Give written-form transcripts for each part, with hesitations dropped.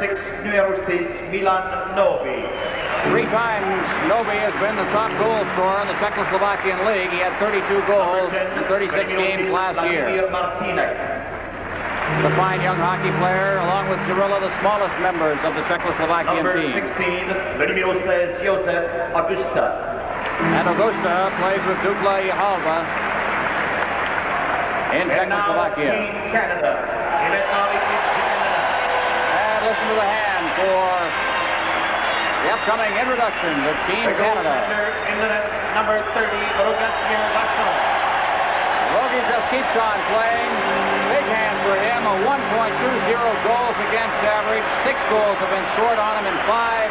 numero 6, Milan Novi. 3 times Novi has been the top goal scorer in the Czechoslovakian league. He had 32 goals in 36 games last year. The fine young hockey player, along with Cyrilla, the smallest members of the Czechoslovakian number team. 16, le numéro 16, Josef Augusta. And Augusta plays with Dukla Ihalva in Czechoslovakia. Team Canada. And listen to the hand for the upcoming introduction of Team Canada. In the nets, number 30, Rogatien Vachon. Rogie just keeps on playing. Big hand for him, a 1.20 goals against average. 6 goals have been scored on him in 5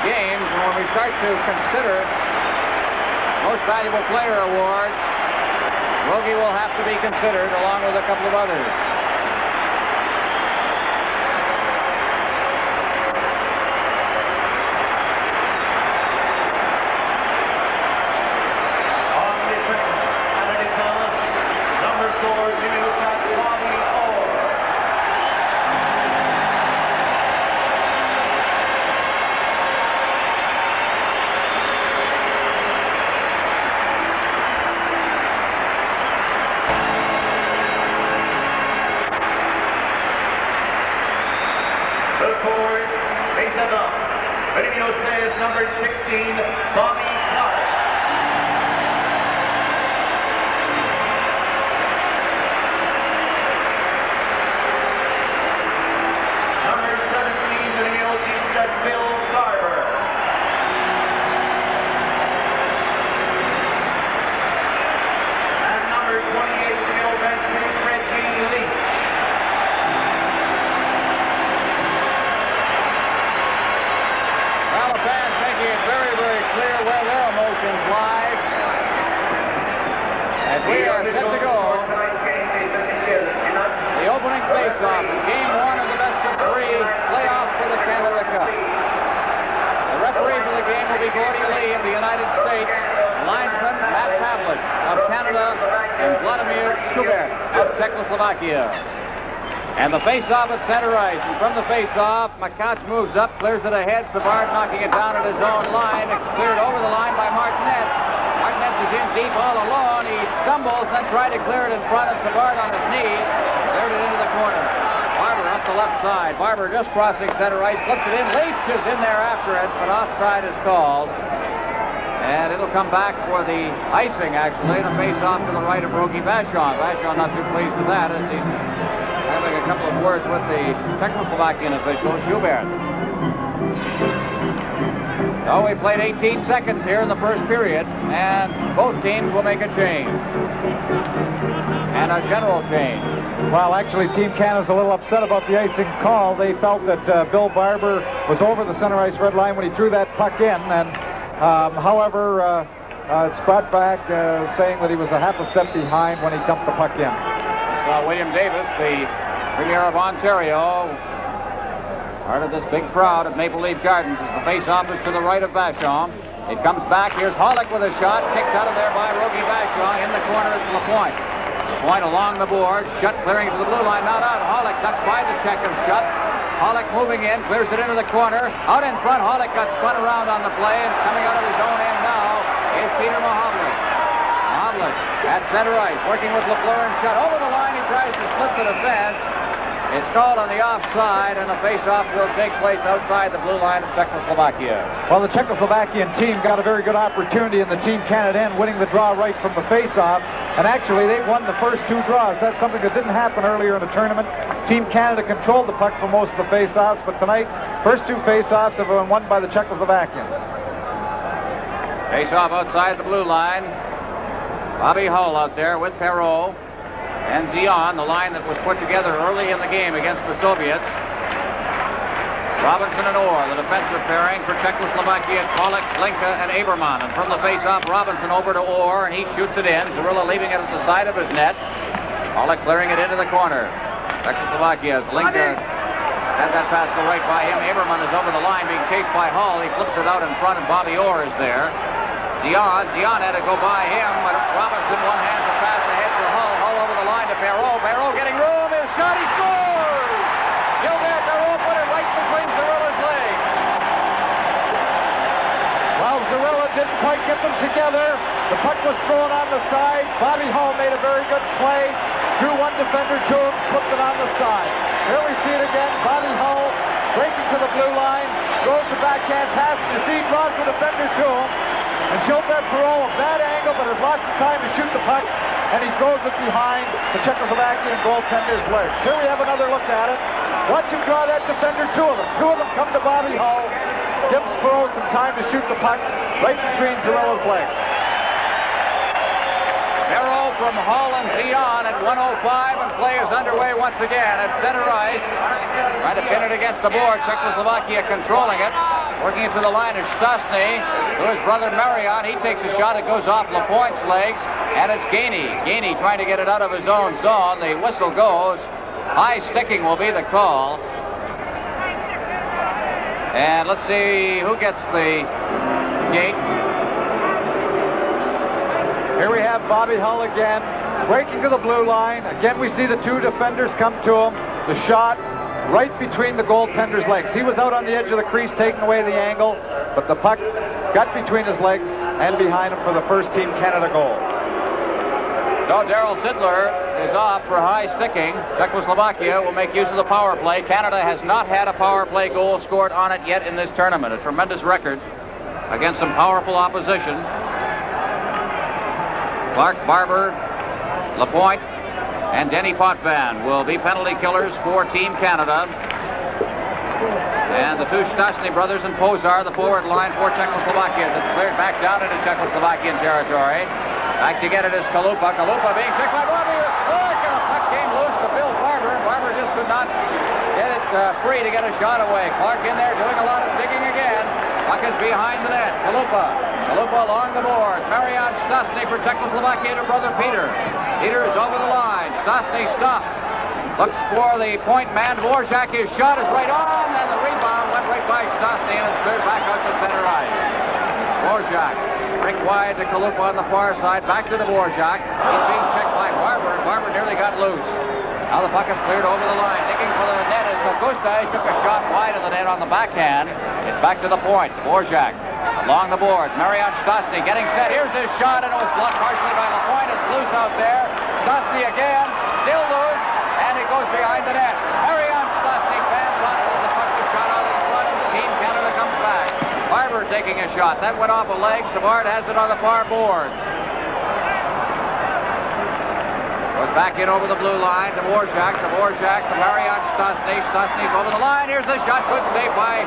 games. And when we start to consider most valuable player awards, Rogie will have to be considered along with a couple of others. Number 16, Bobby Clark. Number 17, the numéro 17, Bill Barber. And number 28, the numéro 28, Reggie Leach. Where their emotions lie as we are set to go. The opening face-off in Game 1 of the best-of-3 playoff for the Canada Cup. The referee for the game will be Goalie Lee of the United States, linesman Matt Pavlich of Canada, and Vladimir Schubert of Czechoslovakia. And the face-off at center ice. And from the face-off, Makach moves up, clears it ahead. Savard knocking it down at his own line. It's cleared over the line by Martinez. Martinez is in deep all alone. He stumbles, then tried to clear it in front, and Savard on his knees cleared it into the corner. Barber up the left side. Barber just crossing center ice, flips it in. Leach is in there after it, but offside is called. And it'll come back for the icing, actually, and a face-off to the right of Rogie Vachon. Vachon not too pleased with that as he's having a couple of words with the Czechoslovakian official, Schubert. So we played 18 seconds here in the first period, and both teams will make a change. And a general change. Well, actually, Team Canada's a little upset about the icing call. They felt that Bill Barber was over the center ice red line when he threw that puck in, and however, it's brought back saying that he was a half a step behind when he dumped the puck in. William Davis, the Premier of Ontario, part of this big crowd at Maple Leaf Gardens, as the face-off is to the right of Vachon. It comes back. Here's Hollick with a shot, kicked out of there by Rogie Vachon. In the corner is Lapointe. Lapointe along the board, Shutt clearing to the blue line. Now out. Hollick cuts by the check of Shutt. Hollick moving in, clears it into the corner. Out in front, Hollick got spun around on the play, and coming out of his own end now is Peter Mahovlich. At center ice, working with LaFleur and Shutt. Over the line, he tries to split the defense. It's called on the offside, and the face-off will take place outside the blue line of Czechoslovakia. Well, the Czechoslovakian team got a very good opportunity in the Team Canada end, winning the draw right from the face-off. And actually, they won the first 2 draws. That's something that didn't happen earlier in the tournament. Team Canada controlled the puck for most of the face-offs, but tonight, first 2 face-offs have been won by the Czechoslovakians. Face-off outside the blue line. Bobby Hull out there with Perreault and Zion, the line that was put together early in the game against the Soviets. Robinson and Orr, the defensive pairing for Czechoslovakia, Pollock, Linka, and Aberman. And from the face-off, Robinson over to Orr, and he shoots it in. Zarilla leaving it at the side of his net. Pollock clearing it into the corner. Czechoslovakia's Linka had that pass go right by him. Aberman is over the line being chased by Hull. He flips it out in front, and Bobby Orr is there. Zion had to go by him, but Robinson one hand to pass ahead for Hull. Hull over the line to Perreault. Perreault getting room. His shot, he scores! Gilbert Perreault put it right between didn't quite get them together. The puck was thrown on the side. Bobby Hull made a very good play. Drew one defender to him, slipped it on the side. Here we see it again. Bobby Hull breaking to the blue line, throws the backhand pass, and you see he draws the defender to him. And Gilbert Perreault, a bad angle, but has lots of time to shoot the puck, and he throws it behind the Czechoslovakian goaltender's legs. Here we have another look at it. Watch him draw that defender, two of them. Two of them come to Bobby Hull. Gives Perreault some time to shoot the puck right between Zarilla's legs. Arrow from Hull and Gian at 1:05, and play is underway once again at center ice. Trying to pin it against the board. Czechoslovakia controlling it. Working it to the line is Stastny. To his brother Marion. He takes a shot. It goes off Lapointe's legs. And it's Goalie. Goalie trying to get it out of his own zone. The whistle goes. High sticking will be the call. And let's see who gets the gate. Here we have Bobby Hull again, breaking to the blue line. Again, we see the two defenders come to him. The shot right between the goaltender's legs. He was out on the edge of the crease taking away the angle, but the puck got between his legs and behind him for the first Team Canada goal. So Darryl Sittler is off for high sticking. Czechoslovakia will make use of the power play. Canada has not had a power play goal scored on it yet in this tournament. A tremendous record against some powerful opposition. Clark, Barber, Lapointe, and Denny Potvin will be penalty killers for Team Canada. And the two Stastny brothers and Pozar, the forward line for Czechoslovakia. It's cleared back down into Czechoslovakian territory. Back to get it is Kalupa. Kalupa being checked by Bobby Clark, and the puck came loose to Bill Barber. Barber just could not get it free to get a shot away. Clark in there doing a lot of digging again. Puck is behind the net. Kalupa along the board. Marian Stastny for Czechoslovakia to brother Peter. Peter is over the line. Stastny stops. Looks for the point man. Dvorak, his shot is right on, and the rebound went right by Stastny, and it's cleared back out to center ice. Dvorak, break wide to Kalupa on the far side. Back to Dvorak. He's being checked by Barber, and Barber nearly got loose. Now the puck is cleared over the line. Digging for the net as Augusta took a shot wide of the net on the backhand. It's back to the point. Dvorak along the boards. Marian Stastny getting set. Here's his shot, and it was blocked partially by Lapointe. It's loose out there. Stastny again, still loose, and it goes behind the net. Marian Stastny fans on it as the puck was shot out in front, and Team Canada comes back. Barber taking a shot. That went off a leg. Savard has it on the far board. Goes back in over the blue line. Dvorak to Marian Stastny. Stastny's over the line. Here's the shot. Good save by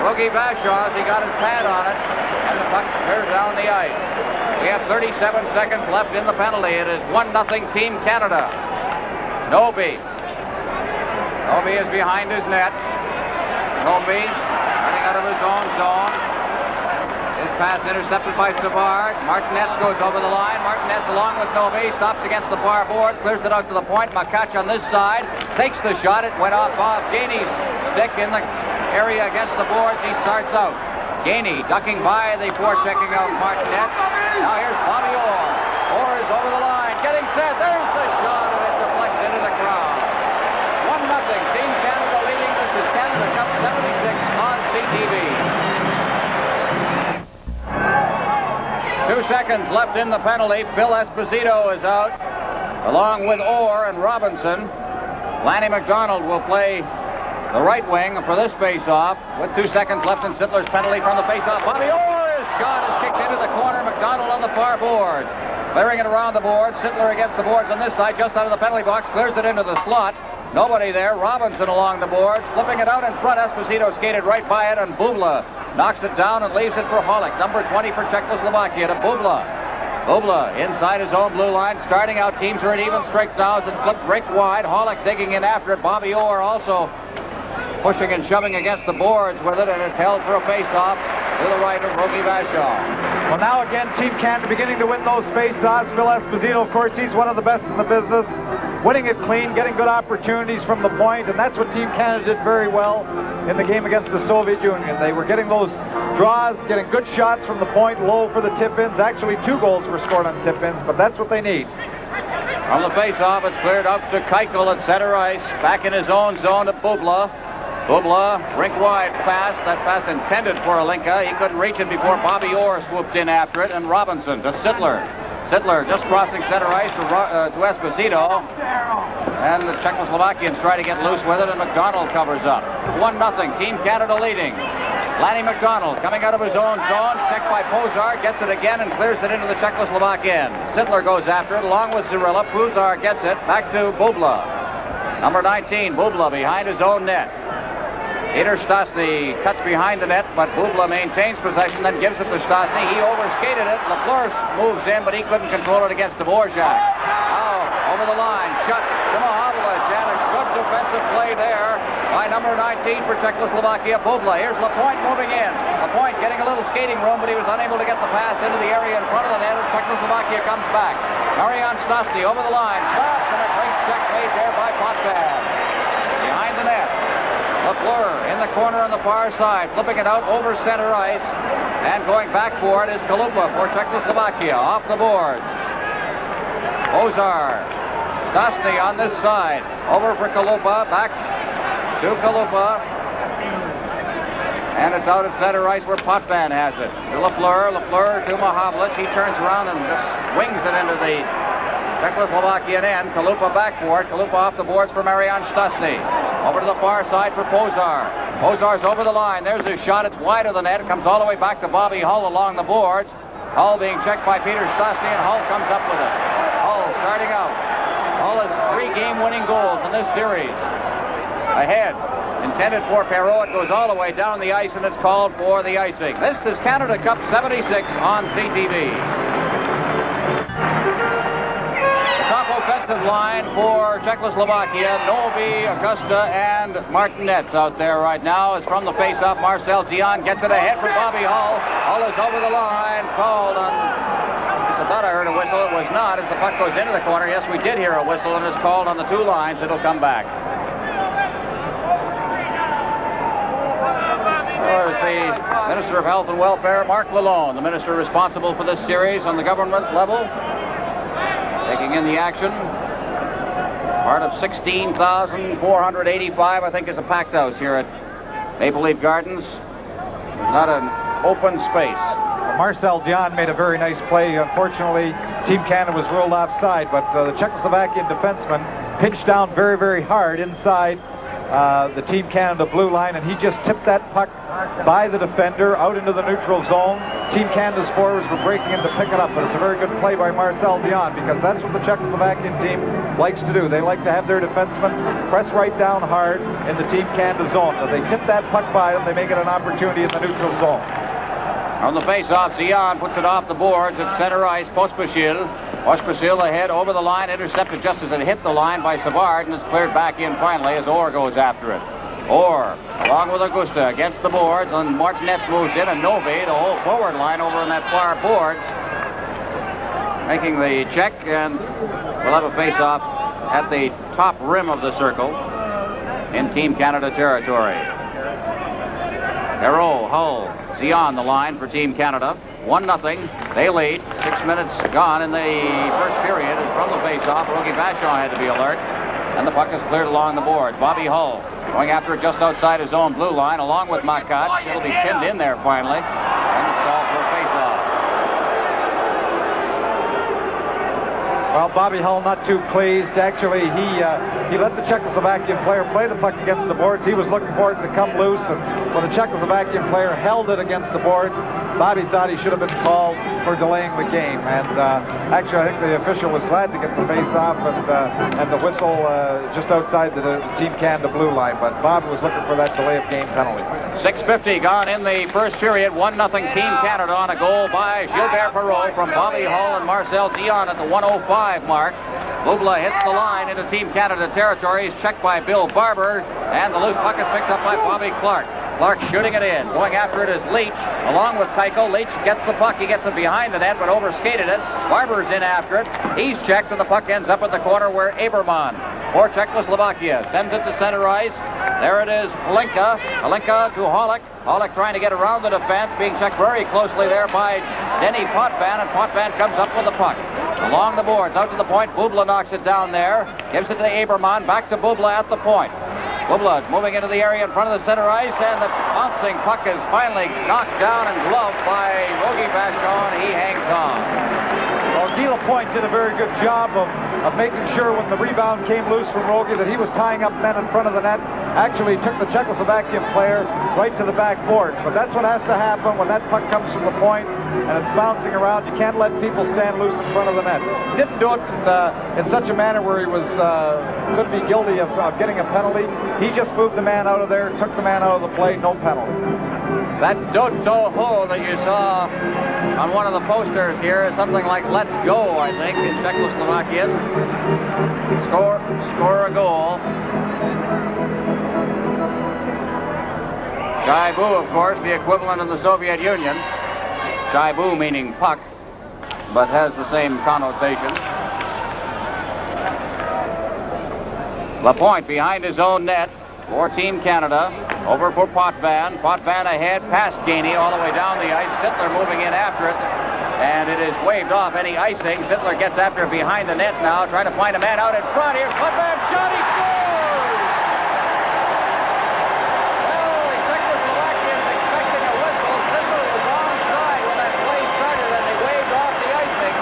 Rogie Vachon as he got his pad on it. And the puck clears down the ice. We have 37 seconds left in the penalty. It is 1-0 Team Canada. Noby is behind his net. Noby running out of his own zone. His pass intercepted by Savard. Martinez goes over the line. Martinez along with Noby stops against the far board, clears it out to the point. Makach on this side takes the shot. It went off Gainey's stick in the area against the boards. He starts out. Gainey ducking by the forechecking out Martinez. Now here's Bobby Orr. Orr is over the line, getting set. There's the shot, and it deflects into the crowd. 1-0. Team Canada leading. This is Canada Cup 76 on CTV. 2 seconds left in the penalty. Phil Esposito is out, along with Orr and Robinson. Lanny McDonald will play the right wing for this face-off. With 2 seconds left in Sittler's penalty from the face-off. Bobby Orr's shot is kicked into the corner. McDonald on the far boards. Clearing it around the board. Sittler against the boards on this side, just out of the penalty box. Clears it into the slot. Nobody there. Robinson along the boards. Flipping it out in front. Esposito skated right by it, and Bubla knocks it down and leaves it for Holick. Number 20 for Czechoslovakia to Bubla. Bubla inside his own blue line. Starting out, teams are at even strength now as it's flipped break wide. Holick digging in after it. Bobby Orr also pushing and shoving against the boards with it, and it's held for a face-off to the right of Rogie Vachon. Well, now again, Team Canada beginning to win those face-offs. Phil Esposito, of course, he's one of the best in the business. Winning it clean, getting good opportunities from the point, and that's what Team Canada did very well in the game against the Soviet Union. They were getting those draws, getting good shots from the point, low for the tip-ins. Actually, 2 goals were scored on tip-ins, but that's what they need. From the face-off, it's cleared up to Keuchel at center ice. Back in his own zone to Bubla. Bubla, rink-wide pass. That pass intended for Alinka. He couldn't reach it before Bobby Orr swooped in after it, and Robinson to Sittler. Sittler just crossing center ice to Esposito. And the Czechoslovakians try to get loose with it, and McDonald covers up. 1-0, Team Canada leading. Lanny McDonald coming out of his own zone, checked by Pozar, gets it again and clears it into the Czechoslovak end. Sittler goes after it along with Zurilla. Pozar gets it back to Bubla. Number 19, Bubla behind his own net. Peter Stastny cuts behind the net, but Bubla maintains possession, then gives it to Stastny. He overskated it. Lafleur moves in, but he couldn't control it against Dvorak. Now, over the line, shut to Mahavlich, and a good defensive play there by number 19 for Czechoslovakia, Bubla. Here's Lapointe moving in. Lapointe getting a little skating room, but he was unable to get the pass into the area in front of the net, and Czechoslovakia comes back. Marian Stastny over the line, stops, and a great check made there by Potvin. Behind the net. Lafleur in the corner on the far side, flipping it out over center ice, and going back for it is Kalupa for Czechoslovakia, off the boards. Ozar, Stastny on this side, over for Kalupa, back to Kalupa, and it's out at center ice where Potvin has it. To Lafleur to Mahavlich, he turns around and just swings it into the Czechoslovakian end. Kalupa back for it, Kalupa off the boards for Marian Stastny. Over to the far side for Pozar. Pozar's over the line. There's his shot. It's wide of the net. It comes all the way back to Bobby Hull along the boards. Hull being checked by Peter Stastny, and Hull comes up with it. Hull starting out. Hull has 3 game-winning goals in this series. Ahead. Intended for Perreault. It goes all the way down the ice, and it's called for the icing. This is Canada Cup 76 on CTV. Offensive line for Czechoslovakia, Novi, Augusta, and Martinez out there right now. Is from the faceoff. Marcel Zion gets it ahead for Bobby Hull. Hull is over the line, called on. I thought I heard a whistle. It was not. As the puck goes into the corner, yes, we did hear a whistle, and it's called on the 2 lines. It'll come back. There's the Minister of Health and Welfare, Mark Lalonde, the minister responsible for this series on the government level. Taking in the action. Part of 16,485, I think, is a packed house here at Maple Leaf Gardens. Not an open space. Marcel Dion made a very nice play. Unfortunately, Team Canada was ruled offside, but the Czechoslovakian defenseman pinched down very, very hard inside the Team Canada blue line, and he just tipped that puck by the defender out into the neutral zone. Team Canada's forwards were breaking in to pick it up, but it's a very good play by Marcel Dion, because that's what the Czechoslovakian team likes to do. They like to have their defensemen press right down hard in the Team Canada zone. If they tip that puck by them, they make it an opportunity in the neutral zone. On the face-off, Zion puts it off the boards at center ice. Pospisil ahead over the line, intercepted just as it hit the line by Savard, and it's cleared back in finally as Orr goes after it. Orr, along with Augusta, against the boards, and Martinez moves in, and Novi, the whole forward line over on that far boards, making the check, and we'll have a face-off at the top rim of the circle in Team Canada territory. Perreault, Hull, Zion the line for Team Canada. 1-0. They lead. 6 minutes gone in the first period. Is from the face-off. Rogie Vachon had to be alert. And the puck is cleared along the board. Bobby Hull going after it just outside his own blue line, along with Makat. It'll be pinned in there finally. And it's called for a face-off. Well, Bobby Hull not too pleased. Actually, he let the Czechoslovakian player play the puck against the boards. He was looking for it to come loose, and when the Czechoslovakian player held it against the boards, Bobby thought he should have been called for delaying the game. And actually, I think the official was glad to get the face-off and the whistle just outside the Team Canada blue line. But Bobby was looking for that delay of game penalty. 6:50 gone in the first period. 1-0 Team Canada on a goal by Gilbert Perreault from Bobby Hull and Marcel Dion at the 1:05 mark. Bubla hits the line into Team Canada territory. He's checked by Bill Barber, and the loose puck is picked up by Bobby Clark. Clark shooting it in. Going after it is Leach, along with Keiko. Leach gets the puck. He gets it behind the net, but overskated it. Barber's in after it. He's checked, and the puck ends up at the corner where Aberman for Czechoslovakia sends it to center ice. There it is, Alinka. Alinka to Hollick. Hollick trying to get around the defense, being checked very closely there by Denny Potvin, and Potvin comes up with the puck. Along the boards, out to the point. Bubla knocks it down there. Gives it to Aberman. Back to Bubla at the point. Woodblood moving into the area in front of the center ice, and the bouncing puck is finally knocked down and gloved by Rogie Vachon. He hangs on. Well, Guy Lapointe did a very good job of making sure when the rebound came loose from Rogie that he was tying up men in front of the net. Actually, he took the Czechoslovakian player right to the back boards. But that's what has to happen when that puck comes from the point and it's bouncing around. You can't let people stand loose in front of the net. He didn't do it in such a manner where he was could be guilty of getting a penalty. He just moved the man out of there, took the man out of the play, no penalty. That do-do-ho that you saw on one of the posters here is something like "Let's go," I think, in Czechoslovakian. Score a goal. Shaibu, of course, the equivalent in the Soviet Union. Shaibu meaning puck, but has the same connotation. Lapointe behind his own net for Team Canada. Over for Potvin. Potvin ahead, past Gainey, all the way down the ice. Sittler moving in after it, and it is waved off any icing. Sittler gets after it behind the net now, trying to find a man out in front. Here's Potvin, shot, he scores! Well, the Czechoslovakians expecting a whistle. Sittler was onside when that play started, and they waved off the icing.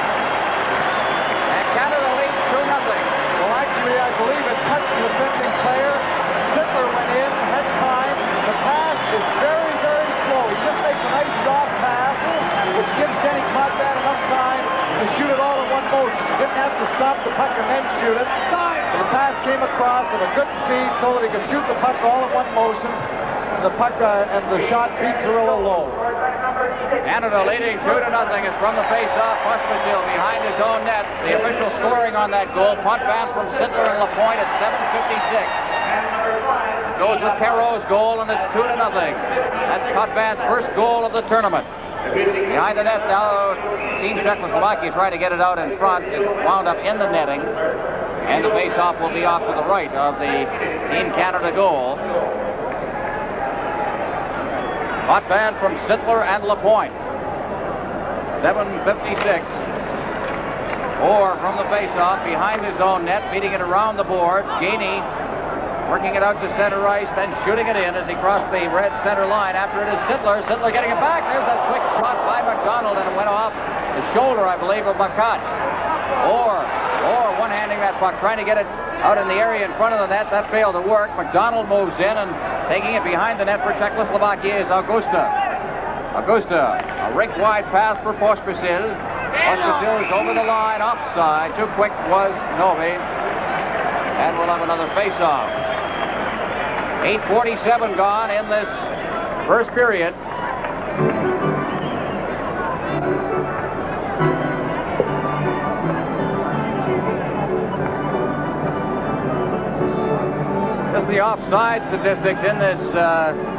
And Canada leads 2-0. Well, actually, I believe it touched the defending player. Sittler went in, had time. The pass is very, very slow. He just makes a nice soft pass, which gives Denny Potvin enough time to shoot it all in one motion. He didn't have to stop the puck and then shoot it. So the pass came across at a good speed so that he could shoot the puck all in one motion. The puck and the shot beat Cirillo low. Canada leading 2-0 is from the face-off. Pospisil behind his own net. The official scoring on that goal. Potvin from Sittler and Lapointe at 7:56. Goes with Perreault's goal, and it's 2-0. That's Potvin's first goal of the tournament. Behind the net now, Team Czechoslovakia trying to get it out in front. It wound up in the netting, and the face-off will be off to the right of the Team Canada goal. Potvin from Sittler and Lapointe. 7:56. Or from the face-off, behind his own net, beating it around the boards. Gainey working it out to center ice, then shooting it in as he crossed the red center line. After it is Sittler. Sittler getting it back. There's that quick shot by McDonald, and it went off the shoulder, I believe, of Bakach. Or one-handing that puck, trying to get it out in the area in front of the net. That failed to work. McDonald moves in, and taking it behind the net for Czechoslovakia is Augusta. Augusta, a rink-wide pass for Pospisil. Pospisil is over the line, offside. Too quick was Novi. And we'll have another face-off. 8:47 gone in this first period. Just the offside statistics in this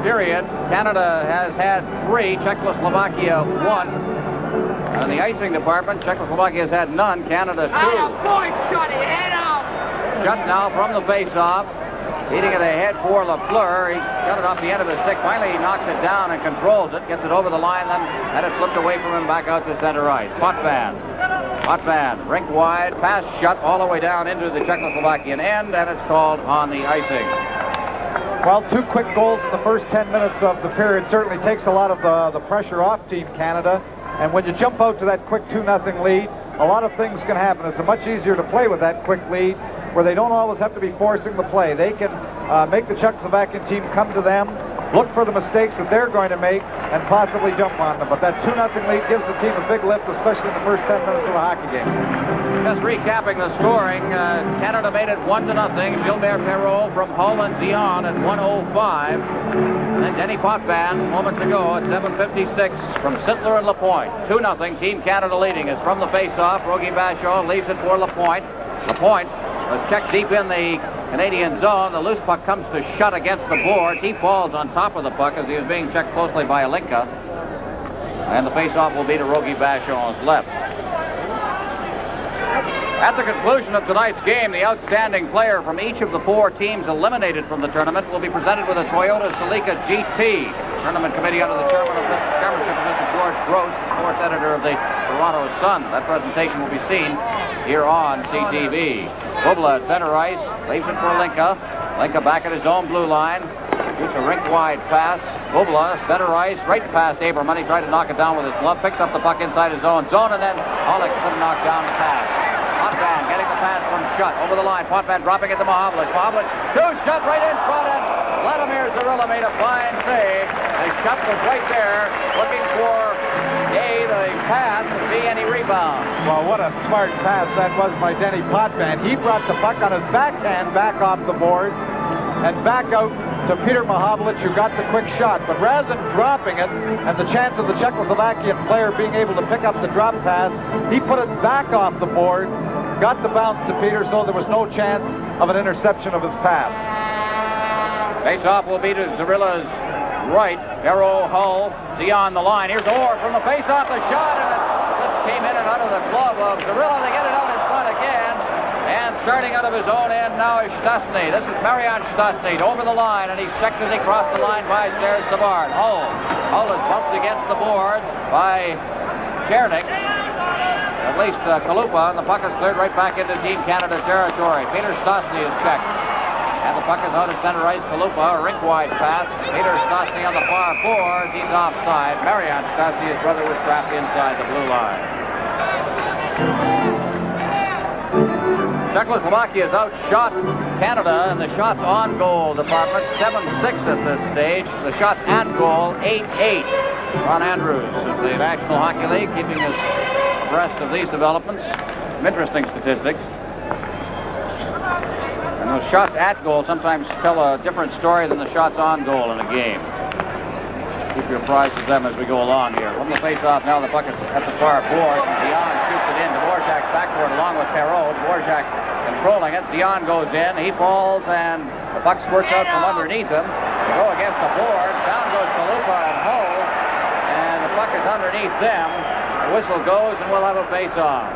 period. Canada has had 3, Czechoslovakia 1. And in the icing department, Czechoslovakia has had none, Canada 2. Shut now from the face-off. Beating it ahead for Lafleur. He got it off the end of his stick. Finally, he knocks it down and controls it. Gets it over the line, then had it flipped away from him back out to center ice. Potvin, rink wide, pass shut all the way down into the Czechoslovakian end, and it's called on the icing. Well, 2 quick goals in the first 10 minutes of the period certainly takes a lot of the pressure off Team Canada. And when you jump out to that quick 2-0 lead, a lot of things can happen. It's much easier to play with that quick lead, where they don't always have to be forcing the play. They can make the Czechoslovakian team come to them, look for the mistakes that they're going to make, and possibly jump on them. But that 2-0 lead gives the team a big lift, especially in the first 10 minutes of the hockey game. Just recapping the scoring, Canada made it 1-0. Gilbert Perreault from Hull and Zion at 1:05. And then Denny Potvin moments ago at 7:56 from Sittler and Lapointe. 2-0. Team Canada leading is from the face-off. Rogie Vachon leaves it for Lapointe. Lapointe was checked deep in the Canadian zone. The loose puck comes to shut against the boards. He falls on top of the puck as he was being checked closely by Alinka. And the face-off will be to Rogie Vachon's left. At the conclusion of tonight's game, the outstanding player from each of the 4 teams eliminated from the tournament will be presented with a Toyota Celica GT. The tournament committee under the chairmanship of Mr. George Gross, the sports editor of the Toronto Sun. That presentation will be seen here on CTV. Woodblood, center ice, leaves it for Alinka. Linka back at his own blue line. Shoots a rink-wide pass. Bubla, center ice, right past Aberman. He tried to knock it down with his glove. Picks up the puck inside his own zone, and then Hollick couldn't knock down the pass. Potvin getting the pass from Shutt over the line. Potvin dropping it to Mahovlich. Mahovlich, Shutt right in front, and Vladimir Zarilla made a fine save. And Shutt was right there looking for the pass and B, any rebound. Well, what a smart pass that was by Denny Potvin. He brought the puck on his backhand back off the boards and back out to Peter Mahovlich, who got the quick shot. But rather than dropping it and the chance of the Czechoslovakian player being able to pick up the drop pass, he put it back off the boards, got the bounce to Peter, so there was no chance of an interception of his pass. Face-off will be to Zarilla's right. Perreault, Hull, Dion the line. Here's Orr from the face-off, the shot, and it just came in and out of the glove of Zarilla. They get it out in front again. And starting out of his own end now is Stastny. This is Marian Stastny over the line, and he's checked as he crossed the line by Serge Savard. Hull is bumped against the boards by Chernik. At least Kalupa, and the puck is cleared right back into Team Canada territory. Peter Stastny is checked. And the puck is out at center ice. Kalupa, a rink-wide pass. Peter Stastny on the far boards. He's offside. Marian Stastny, his brother, was trapped inside the blue line. Czechoslovakia has outshot Canada in the shots on goal department, 7-6 at this stage. The shots at goal, 8-8. Ron Andrews of the National Hockey League keeping us abreast of these developments. Some interesting statistics. And those shots at goal sometimes tell a different story than the shots on goal in a game. Keep your apprised of them as we go along here. From the face-off now, the puck is at the far board. Dion shoots it in. Dvorak's backboard along with Perreault. Dvorak controlling it. Dion goes in. He falls, and the puck squirts out from underneath him. They go against the board. Down goes Kalupa and Hull, and the puck is underneath them. The whistle goes, and we'll have a face-off.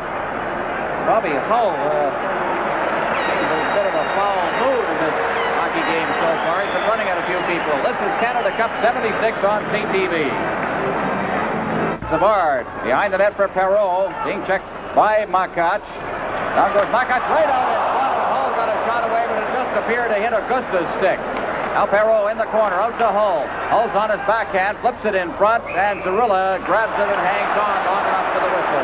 Bobby Hull a bit of a foul mood in this hockey game so far. He's been running at a few people. This is Canada Cup 76 on CTV. Savard behind the net for Perreault, being checked by Makac. Down goes Makac right out in front, and Hull got a shot away, but it just appeared to hit Augusta's stick. Now Perreault in the corner, out to Hull. Hull's on his backhand, flips it in front, and Zarilla grabs it and hangs on long enough for the whistle.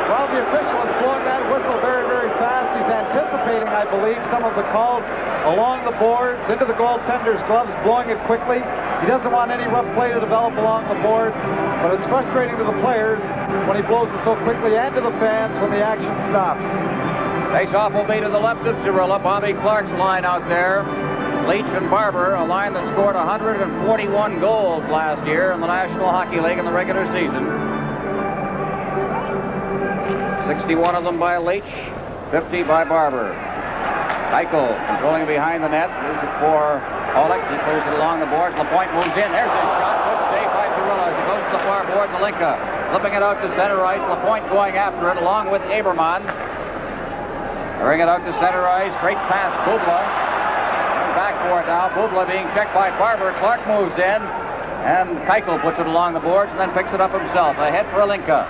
Well, the official is blowing that whistle very, very fast. He's anticipating, I believe, some of the calls along the boards, into the goaltender's gloves, blowing it quickly. He doesn't want any rough play to develop along the boards, but it's frustrating to the players when he blows it so quickly, and to the fans when the action stops. Face-off will be to the left of Zarilla. Bobby Clark's line out there. Leach and Barber, a line that scored 141 goals last year in the National Hockey League in the regular season. 61 of them by Leach, 50 by Barber. Eichel controlling behind the net. Leaves it for Hollick. He clears it along the boards. Lapointe moves in. There's his shot. Good save by Zarilla as he goes to the far board. Zelinka flipping it out to center ice. Lapointe going after it along with Aberman. Bring it out to center ice. Great pass, Bubla. Back for it now. Bubla being checked by Barber. Clark moves in. And Eichel puts it along the boards and then picks it up himself. Ahead for Linka.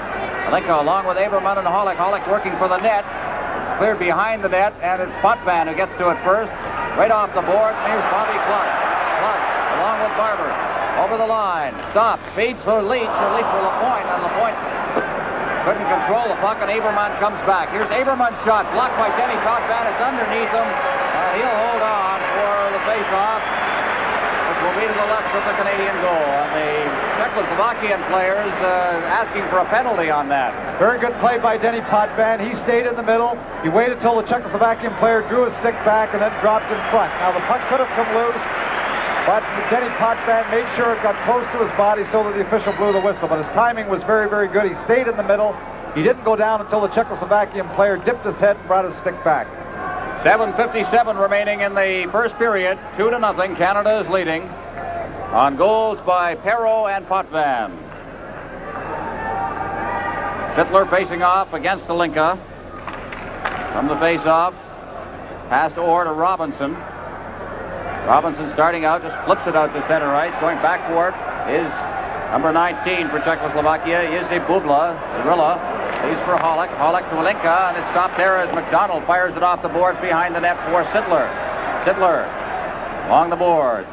Linka along with Aberman and Hollick. Hollick working for the net. It's cleared behind the net, and it's Potvin who gets to it first. Right off the board. Here's Bobby Clark. Clark along with Barber. Over the line. Stops. Feeds for Leach, or at least for Lapointe. And Lapointe couldn't control the puck, and Aberman comes back. Here's Aberman's shot. Blocked by Denny Potvin. It's underneath him. And he'll hold on for the face-off. Will be to the left of the Canadian goal. And the Czechoslovakian players asking for a penalty on that. Very good play by Denny Potvin. He stayed in the middle. He waited till the Czechoslovakian player drew his stick back and then dropped in front. Now the puck could have come loose, but Denny Potvin made sure it got close to his body so that the official blew the whistle. But his timing was very, very good. He stayed in the middle. He didn't go down until the Czechoslovakian player dipped his head and brought his stick back. 7:57 remaining in the first period. 2-0. Canada is leading on goals by Perreault and Potvin. Sittler facing off against Zelinka. From the face-off, pass to Orr to Robinson. Robinson starting out, just flips it out to center ice. Going back for it is number 19 for Czechoslovakia, Izzy Bubla. Zarilla leaves for Hollick. Hollick to Zelinka, and it's stopped there as McDonald fires it off the boards behind the net for Sittler. Sittler along the boards.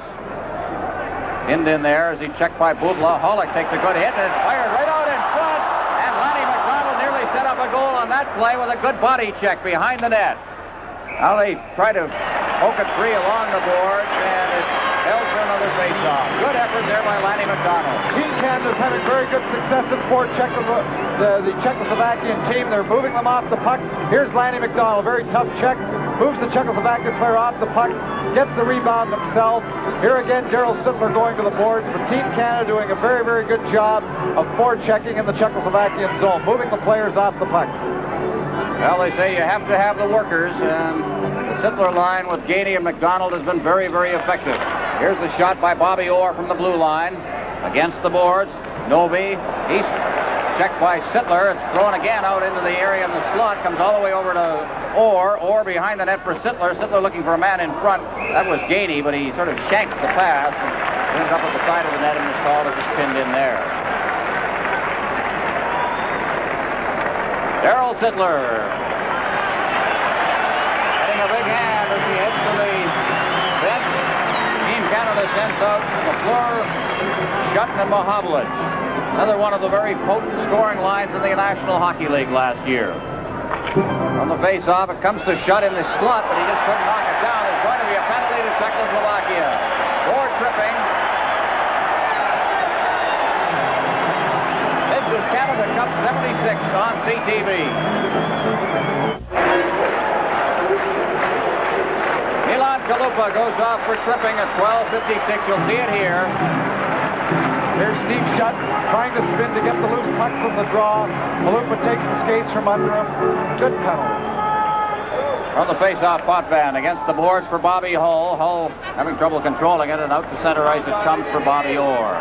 Pinned in there as he checked by Bubla. Holick takes a good hit and it's fired right out in front. And Lanny McDonald nearly set up a goal on that play with a good body check behind the net. Now they try to poke it free along the boards, and it's held for another face-off. Good effort there by Lanny McDonald. Team Canada's having very good success in the Czechoslovakian team. They're moving them off the puck. Here's Lanny McDonald, very tough check. Moves the Czechoslovakian player off the puck, gets the rebound himself. Here again, Daryl Sittler going to the boards, but Team Canada doing a very, very good job of forechecking in the Czechoslovakian zone, moving the players off the puck. Well, they say you have to have the workers, and the Sittler line with Gainey and McDonald has been very, very effective. Here's the shot by Bobby Orr from the blue line. Against the boards, Novi. He's checked by Sittler. It's thrown again out into the area in the slot. Comes all the way over to Orr. Orr behind the net for Sittler. Sittler looking for a man in front. That was Gainey, but he sort of shanked the pass. And ends up at the side of the net and was called as it's pinned in there. Daryl Sittler getting a big hand as he heads to the bench. Team Canada sends out McClure, Shutton, and Mohavlich. Another one of the very potent scoring lines in the National Hockey League last year. From the face-off, it comes to Shutt in the slot, but he just couldn't knock it down. There's going to be a penalty to Czechoslovakia. More tripping. This is Canada Cup 76 on CTV. Milan Kalupa goes off for tripping at 12:56. You'll see it here. There's Steve Shutt trying to spin to get the loose puck from the draw. Kalupa takes the skates from under him. Good penalty. From the face-off, Potvin against the boards for Bobby Hull. Hull having trouble controlling it, and out to center ice it comes for Bobby Orr.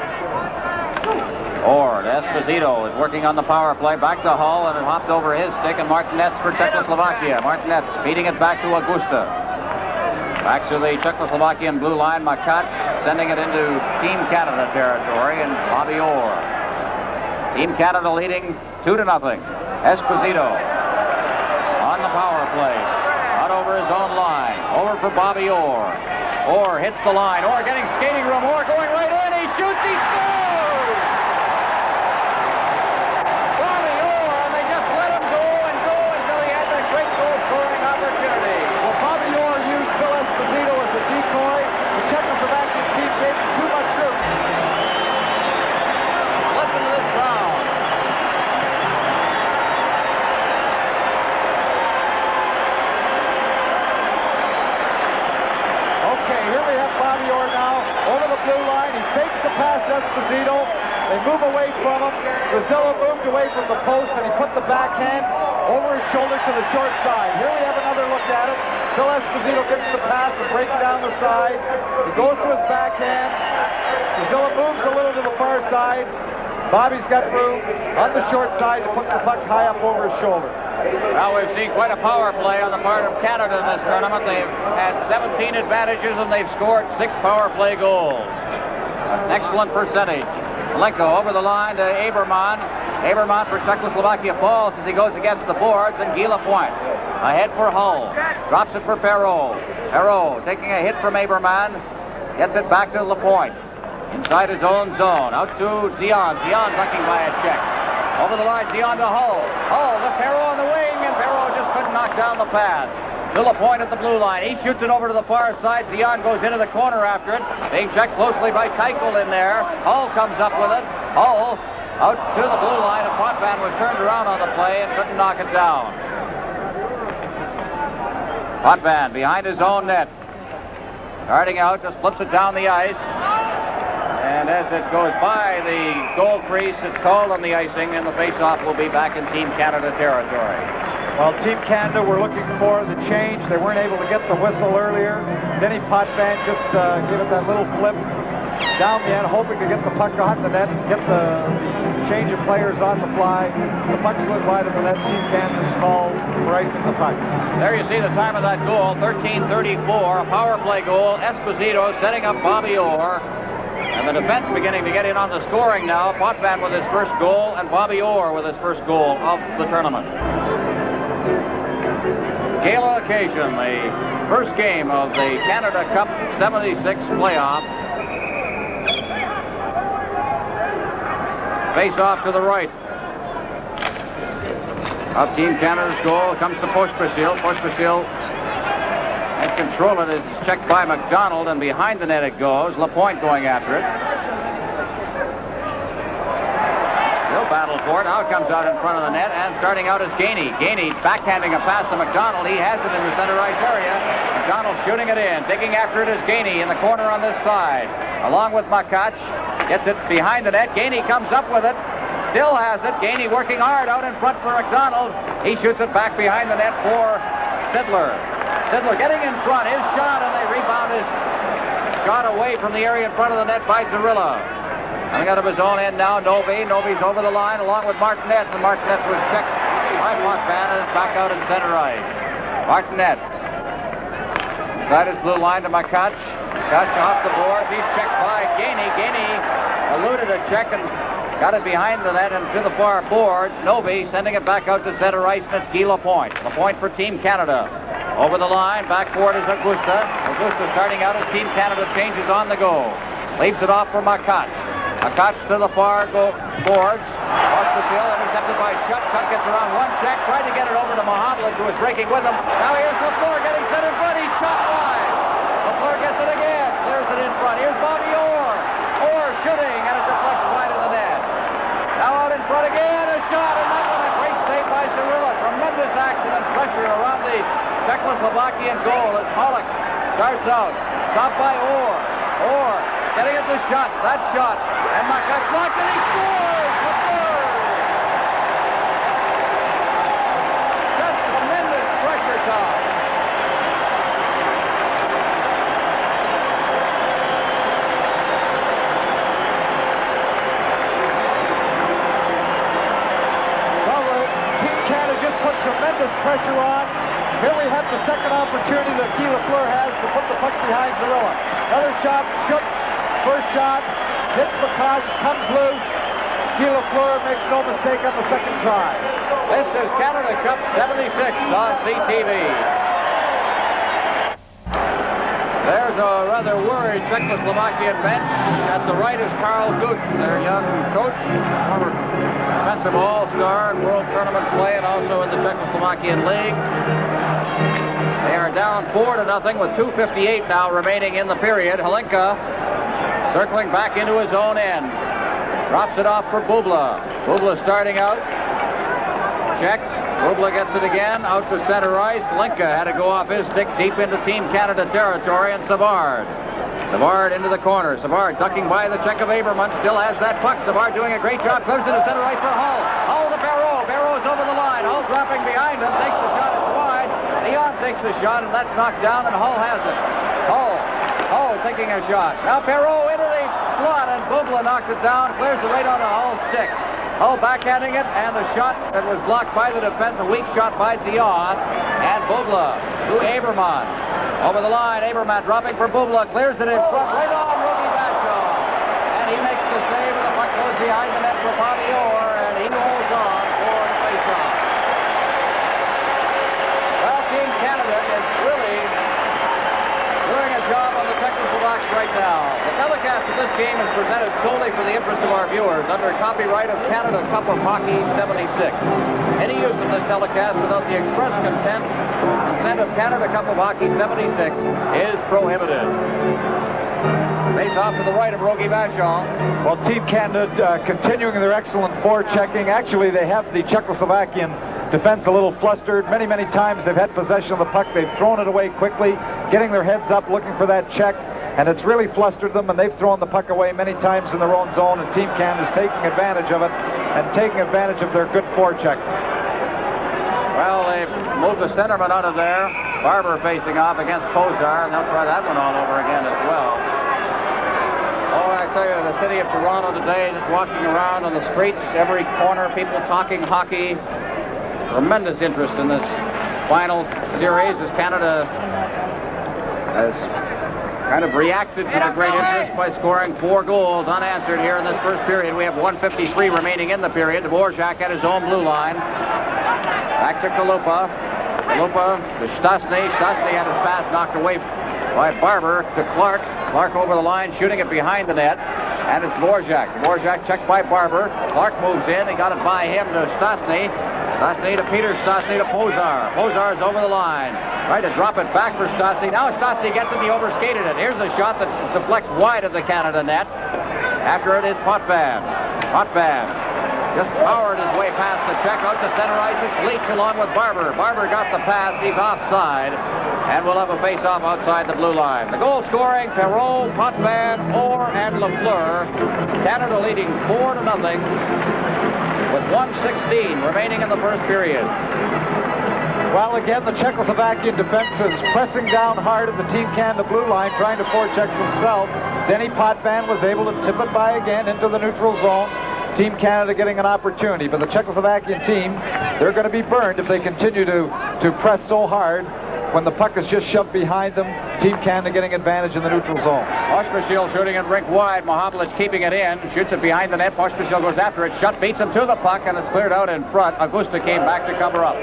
Orr to Esposito is working on the power play. Back to Hull, and it hopped over his stick, and Martinez for Czechoslovakia. Martinez feeding it back to Augusta. Back to the Czechoslovakian blue line. Makac sending it into Team Canada territory, and Bobby Orr. Team Canada leading 2-0. Esposito on the power play. Out over his own line. Over for Bobby Orr. Orr hits the line. Orr getting skating room. Orr going right in. He shoots. He scores! Bobby Orr, and they just let him go until he had that great goal-scoring opportunity. Well, Bobby Orr used Phil Esposito as a decoy. The Czechoslovakian team gave him too much room. Listen to this crowd. Okay, here we have Bobby Orr now over the blue line. He fakes the pass to Esposito. They move away from him. Brazilla moved away from the post, and he put the backhand over his shoulder to the short side. Here we have another look at it. Phil Esposito gets the pass and breaks down the side. He goes to his backhand. Brazilla moves a little to the far side. Bobby's got room on the short side to put the puck high up over his shoulder. Well, we've seen quite a power play on the part of Canada in this tournament. They've had 17 advantages, and they've scored 6 power play goals. An excellent percentage. Malenko over the line to Aberman. Aberman for Czechoslovakia falls as he goes against the boards, and Guy Lapointe ahead for Hull. Drops it for Perreault. Perreault taking a hit from Aberman. Gets it back to Lapointe. Inside his own zone. Out to Zion. Zion ducking by a check. Over the line, Zion to Hull. Hull with Perreault on the wing, and Perreault just couldn't knock down the pass. To Lapointe at the blue line. He shoots it over to the far side. Zion goes into the corner after it. Being checked closely by Keichel in there. Hull comes up with it. Hull out to the blue line, and Potvin was turned around on the play and couldn't knock it down. Potvin behind his own net. Starting out, just flips it down the ice. And as it goes by the goal crease, it's called on the icing, and the face-off will be back in Team Canada territory. Well, Team Canada were looking for the change. They weren't able to get the whistle earlier. Denny Potvin just gave it that little flip down the end, hoping to get the puck on the net and get the change of players on the fly. The puck slid wide of the net. Team Canada's called for icing the puck. There you see the time of that goal, 13:34, a power play goal. Esposito setting up Bobby Orr. And the defense beginning to get in on the scoring now. Potvin with his first goal, and Bobby Orr with his first goal of the tournament. gala occasion, the first game of the Canada Cup 76 playoff. Face off to the right. Up Team Canada's goal comes to Pospisil. Pospisil in control of it. It's checked by McDonald, and behind the net it goes. Lapointe going after it. Still battle for it. Now it comes out in front of the net, and starting out is Gainey. Gainey backhanding a pass to McDonald. He has it in the center ice area. McDonald shooting it in. Digging after it is Gainey in the corner on this side. Along with Makach. Gets it behind the net. Gainey comes up with it. Still has it. Gainey working hard out in front for McDonald. He shoots it back behind the net for Sidler. Sidler getting in front. His shot, and they rebound his shot away from the area in front of the net by Zarilla. Coming out of his own end now, Novi. Novi's over the line along with Martinez, and Martinez was checked by Potvin, and is back out in center ice. Martinez. Inside his blue line to Makach. Makach off the boards. He's checked by Gainey. Gainey eluded a check and got it behind the net and to the far boards. Novi sending it back out to center ice, and it's Guy Lapointe. Lapointe for Team Canada. Over the line, back forward is Augusta. Augusta starting out as Team Canada changes on the go. Leaves it off for Makach. Makach to the far boards. Pospisil intercepted by Shutt. Shutt gets around one check, tried to get it over to Mohammed, who was breaking with him. Now here's Lafleur getting set in front. He's shot wide. Lafleur gets it again. Clears it in front. Here's Bobby Orr. Orr shooting, and it deflects wide of the net. Now out in front again, a shot, and that one a great save by Zarilla. Tremendous action and pressure around the Czechoslovakian goal as Pollock starts out. Stopped by Orr. Orr getting at the shot. That shot. And Makach blocked it. He scores! Lafleur! Just tremendous pressure, Tom. Tremendous pressure on. Here we have the second opportunity that Guy Lafleur has to put the puck behind Zarilla. Another shot, Schutz, first shot, hits Makach, comes loose. Guy Lafleur makes no mistake on the second try. This is Canada Cup 76 on CTV. There's a rather worried Czechoslovakian bench. At the right is Carl Gut, their young coach, former defensive all-star in World Tournament play and also in the Czechoslovakian League. They are down 4-0 with 2:58 now remaining in the period. Hlinka circling back into his own end. Drops it off for Bubla. Bubla starting out. Checked. Bubla gets it again. Out to center ice. Hlinka had to go off his stick deep into Team Canada territory, and Savard. Savard into the corner. Savard ducking by the check of Aberman. Still has that puck. Savard doing a great job. Clears into center ice for Hull. Hull to Barreau. Barreau's over the line. Hull dropping behind him. Takes the shot. It's wide. Leon takes the shot, and that's knocked down, and Hull has it. Hull taking a shot. Now Barreau into the slot, and Bubla knocked it down. Clears it right onto Hull's stick. Hull backhanding it, and the shot that was blocked by the defense, a weak shot by Dion, and Bubla to Aberman. Over the line, Aberman dropping for Bubla, clears it in front, right on Rogie Bashaw. And he makes the save, and the puck goes behind the net for Bobby Orr, and he holds on for the faceoff. Well, Team Canada is really doing a job on the Czechoslovaks right now. The telecast of this game is presented solely for the interest of our viewers under copyright of Canada Cup of Hockey 76. Any use of this telecast without the express consent of Canada Cup of Hockey 76 is prohibited. Face off to the right of Rogie Bashaw. Well, Team Canada continuing their excellent forechecking. Actually, they have the Czechoslovakian defense a little flustered. Many, many times they've had possession of the puck. They've thrown it away quickly, getting their heads up, looking for that check, and it's really flustered them, and they've thrown the puck away many times in their own zone, and Team Canada is taking advantage of it and taking advantage of their good forecheck. Well, they've moved the centerman out of there. Barber facing off against Kozar, and they'll try that one all over again as well. Oh, I tell you, the city of Toronto today, just walking around on the streets, every corner, people talking hockey. Tremendous interest in this final series as Canada has kind of reacted to the great interest by scoring 4 goals unanswered here in this first period. We have 1:53 remaining in the period. Dvorak at his own blue line. Back to Kalupa. Lupa to Stastny. Stastny had his pass knocked away by Barber to Clark. Clark over the line, shooting it behind the net. And it's Dvorak. Dvorak checked by Barber. Clark moves in. He got it by him to Stastny. Stastny to Peter Stastny to Pozar. Pozar's over the line. Tried to drop it back for Stastny. Now Stastny gets it. He overskated it. Here's a shot that deflects wide of the Canada net. After it is Potvin. Potvin just powered his way past the check out to center ice. It's Leach along with Barber. Barber got the pass. He's offside. And we'll have a face-off outside the blue line. The goal scoring, Perreault, Potvin, Orr, and Lafleur. Canada leading 4-0 with 1:16 remaining in the first period. Well, again, the Czechoslovakian defense is pressing down hard at the Team Canada blue line, trying to forecheck himself. Denny Potvin was able to tip it by again into the neutral zone. Team Canada getting an opportunity, but the Czechoslovakian team, they're going to be burned if they continue to press so hard. When the puck is just shoved behind them, Team Canada getting advantage in the neutral zone. Pospisil shooting it rink wide. Mahovlich keeping it in. Shoots it behind the net. Pospisil goes after it. Shutt beats him to the puck, and it's cleared out in front. Augusta came back to cover up.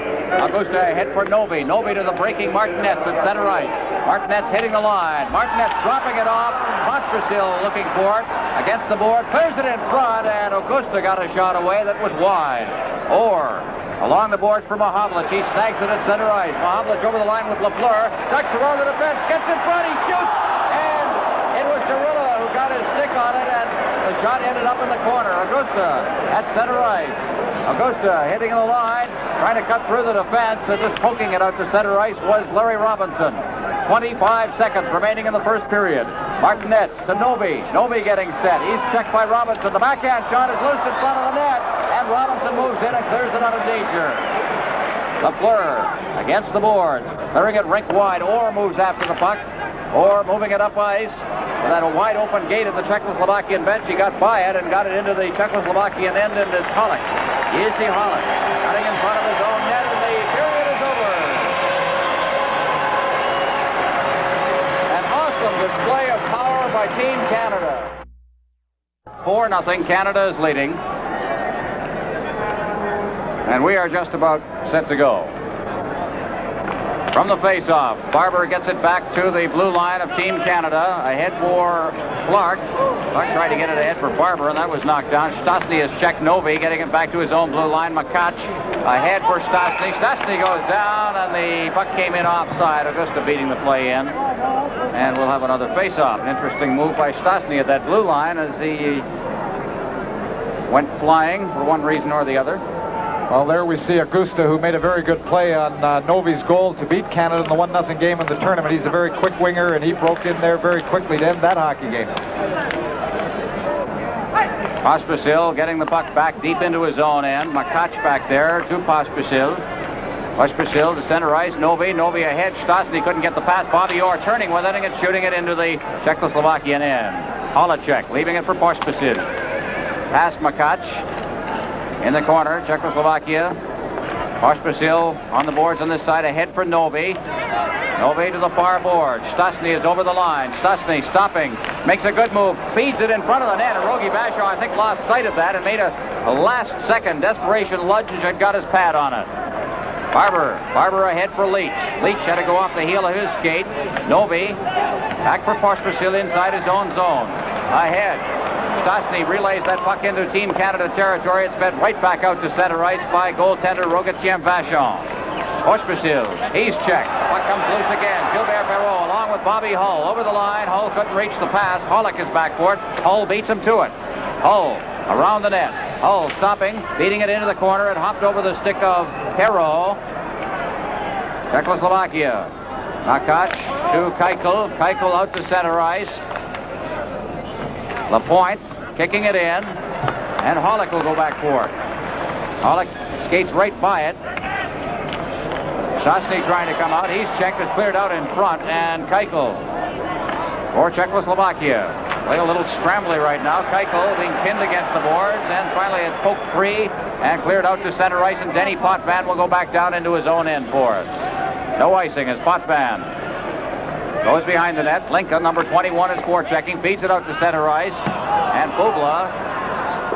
Augusta ahead for Novi. Novi to the breaking Martinez at center ice. Martinez hitting the line. Martinez dropping it off. Pospisil looking for it. Against the board. Clears it in front, and Augusta got a shot away that was wide. Orr along the boards for Mahovlich. He snags it at center ice. Mahovlich over the line with Lafleur. Ducks around the defense. Gets in front. He shoots. And it was Jarilla who got his stick on it. And the shot ended up in the corner. Augusta at center ice. Augusta hitting the line. Trying to cut through the defense. And just poking it out to center ice was Larry Robinson. 25 seconds remaining in the first period. Martinez to Novi. Novi getting set. He's checked by Robinson. The backhand shot is loose in front of the net. And Robinson moves in and clears it out of danger. Lafleur against the boards. Clearing it rink wide. Orr moves after the puck. Orr moving it up ice. And then a wide open gate at the Czechoslovakian bench. He got by it and got it into the Czechoslovakian end, and it's Hollick. Easy Hollick. Cutting in front of his own net, and the period is over. An awesome display of power by Team Canada. 4-0. Canada is leading. And we are just about set to go. From the face-off, Barber gets it back to the blue line of Team Canada. Ahead for Clark. Clark tried to get it ahead for Barber, and that was knocked down. Stastny has checked Novi, getting it back to his own blue line. Makach ahead for Stastny. Stastny goes down, and the puck came in offside. Augusta beating the play in. And we'll have another face-off. An interesting move by Stastny at that blue line as he went flying for one reason or the other. Well, there we see Augusta, who made a very good play on Novi's goal to beat Canada in the 1-0 game in the tournament. He's a very quick winger, and he broke in there very quickly to end that hockey game. Pospisil getting the puck back deep into his own end. Makach back there to Pospisil. Pospisil to center ice. Novi ahead. Stastny couldn't get the pass. Bobby Orr turning with it and shooting it into the Czechoslovakian end. Holacek leaving it for Pospisil. Pass Makach. In the corner, Czechoslovakia. Pospisil on the boards on this side, ahead for Novi. Novi to the far board. Stastny is over the line. Stastny stopping, makes a good move, feeds it in front of the net, and Rogie Bashaw, I think, lost sight of that and made a last-second desperation lunge and got his pad on it. Barber ahead for Leach. Leach had to go off the heel of his skate. Novi back for Pospisil inside his own zone. Ahead. Stastny relays that puck into Team Canada territory. It's fed right back out to center ice by goaltender Rogatien Vachon. Pospisil, he's checked. The puck comes loose again. Gilbert Perreault along with Bobby Hull over the line. Hull couldn't reach the pass. Hollick is back for it. Hull beats him to it. Hull around the net. Hull stopping, beating it into the corner. It hopped over the stick of Perreault. Czechoslovakia. Makach to Keuchel. Keuchel out to center ice. Lapointe kicking it in, and Hollick will go back for it. Hollick skates right by it. Stastny trying to come out. He's checked. It's cleared out in front, and Keuchel for Czechoslovakia. Play a little scrambly right now. Keuchel being pinned against the boards, and finally it's poked free and cleared out to center ice, and Denny Potvin will go back down into his own end for it. No icing as Potvin goes behind the net. Lincoln, number 21, is forechecking. Feeds it out to center ice. And Bubla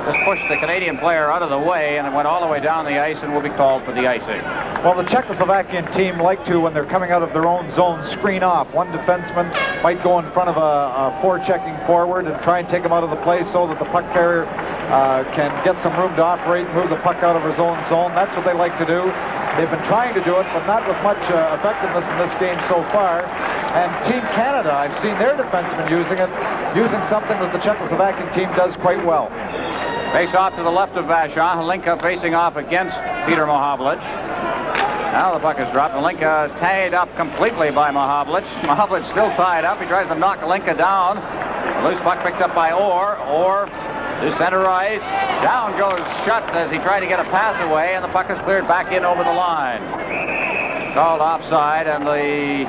just pushed the Canadian player out of the way, and it went all the way down the ice and will be called for the icing. Well, the Czechoslovakian team like to, when they're coming out of their own zone, screen off. One defenseman might go in front of a forechecking forward and try and take him out of the play so that the puck carrier can get some room to operate and move the puck out of his own zone. That's what they like to do. They've been trying to do it, but not with much effectiveness in this game so far. And Team Canada, I've seen their defensemen using it, using something that the Czechoslovakian team does quite well. Face off to the left of Vachon. Hlinka facing off against Peter Mahovlich. Now the puck is dropped. Hlinka tied up completely by Mahovlich. Mahovlich still tied up. He tries to knock Hlinka down. A loose puck picked up by Orr. Orr to center ice. Down goes Schutt as he tried to get a pass away, and the puck is cleared back in over the line. Called offside, and the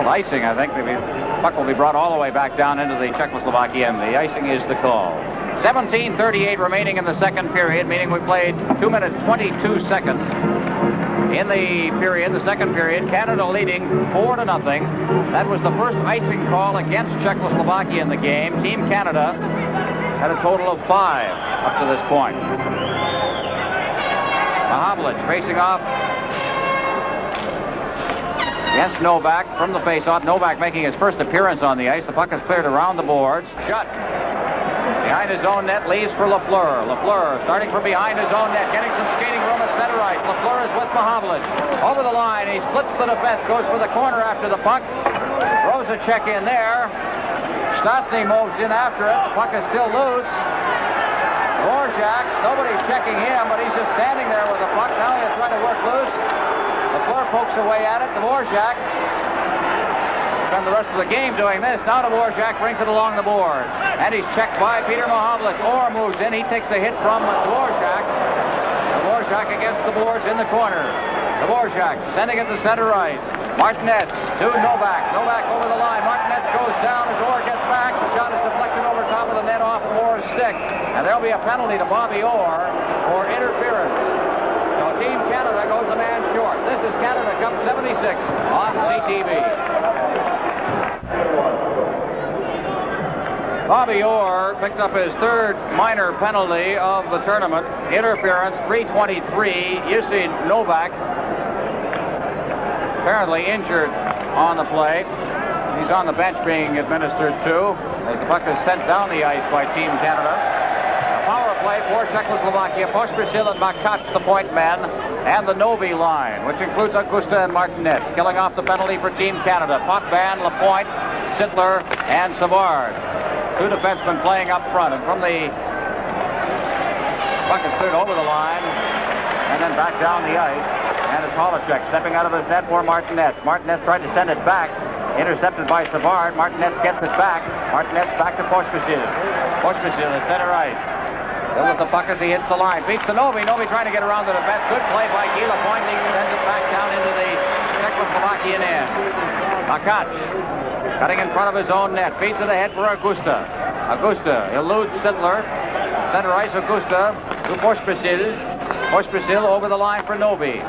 icing, I think. The puck will be brought all the way back down into the Czechoslovakia end. The icing is the call. 17:38 remaining in the second period, meaning we played 2 minutes 22 seconds in the period, the second period. Canada leading 4-0. That was the first icing call against Czechoslovakia in the game. Team Canada had a total of 5 up to this point. Mahovlich facing off against Novak from the faceoff. Novak making his first appearance on the ice. The puck is cleared around the boards. Schutt behind his own net, leaves for Lafleur. Lafleur starting from behind his own net, getting some skating room at center ice. Lafleur is with Mahovlich. Over the line, he splits the defense, goes for the corner after the puck. Throws a check in there. Stastny moves in after it. The puck is still loose. Dvorak, nobody's checking him, but he's just standing there with the puck. Now he'll try to work loose. Lafleur pokes away at it. Dvorak spend the rest of the game doing this. Now Dvorak brings it along the boards. And he's checked by Peter Mahovlich. Orr moves in. He takes a hit from Dvorak. Dvorak against the boards in the corner. Dvorak sending it to center ice. Martinez to Novak. Novak over the line. Martinez goes down as Orr gets back. The shot is deflected over top of the net off of Orr's stick. And there'll be a penalty to Bobby Orr for interference. So Team Canada goes a man short. This is Canada Cup 76 on CTV. Bobby Orr picked up his third minor penalty of the tournament. Interference, 3:23. Jussi Novak apparently injured on the play. He's on the bench being administered to as the puck is sent down the ice by Team Canada. A power play for Czechoslovakia. Pospisil and Makac, the point men, and the Novi line, which includes Augusta and Martinez. Killing off the penalty for Team Canada. Potvin, Lapointe, Sittler, and Savard. Two defensemen playing up front, and from the puck is cleared over the line and then back down the ice. And it's Holochek stepping out of his net for Martinez. Martinez tried to send it back. Intercepted by Savard. Martinez gets it back. Martinez back to Pospisil. Pospisil at center ice. Still with the puck as he hits the line. Beats to Novi. Novi trying to get around the defense. Good play by Guy Lapointe. He sends it back down into the Czechoslovakian end. Makac cutting in front of his own net. Feeds it ahead for Augusta. Augusta eludes Sittler. Center ice Augusta to Pospisil. Pospisil over the line for Novi.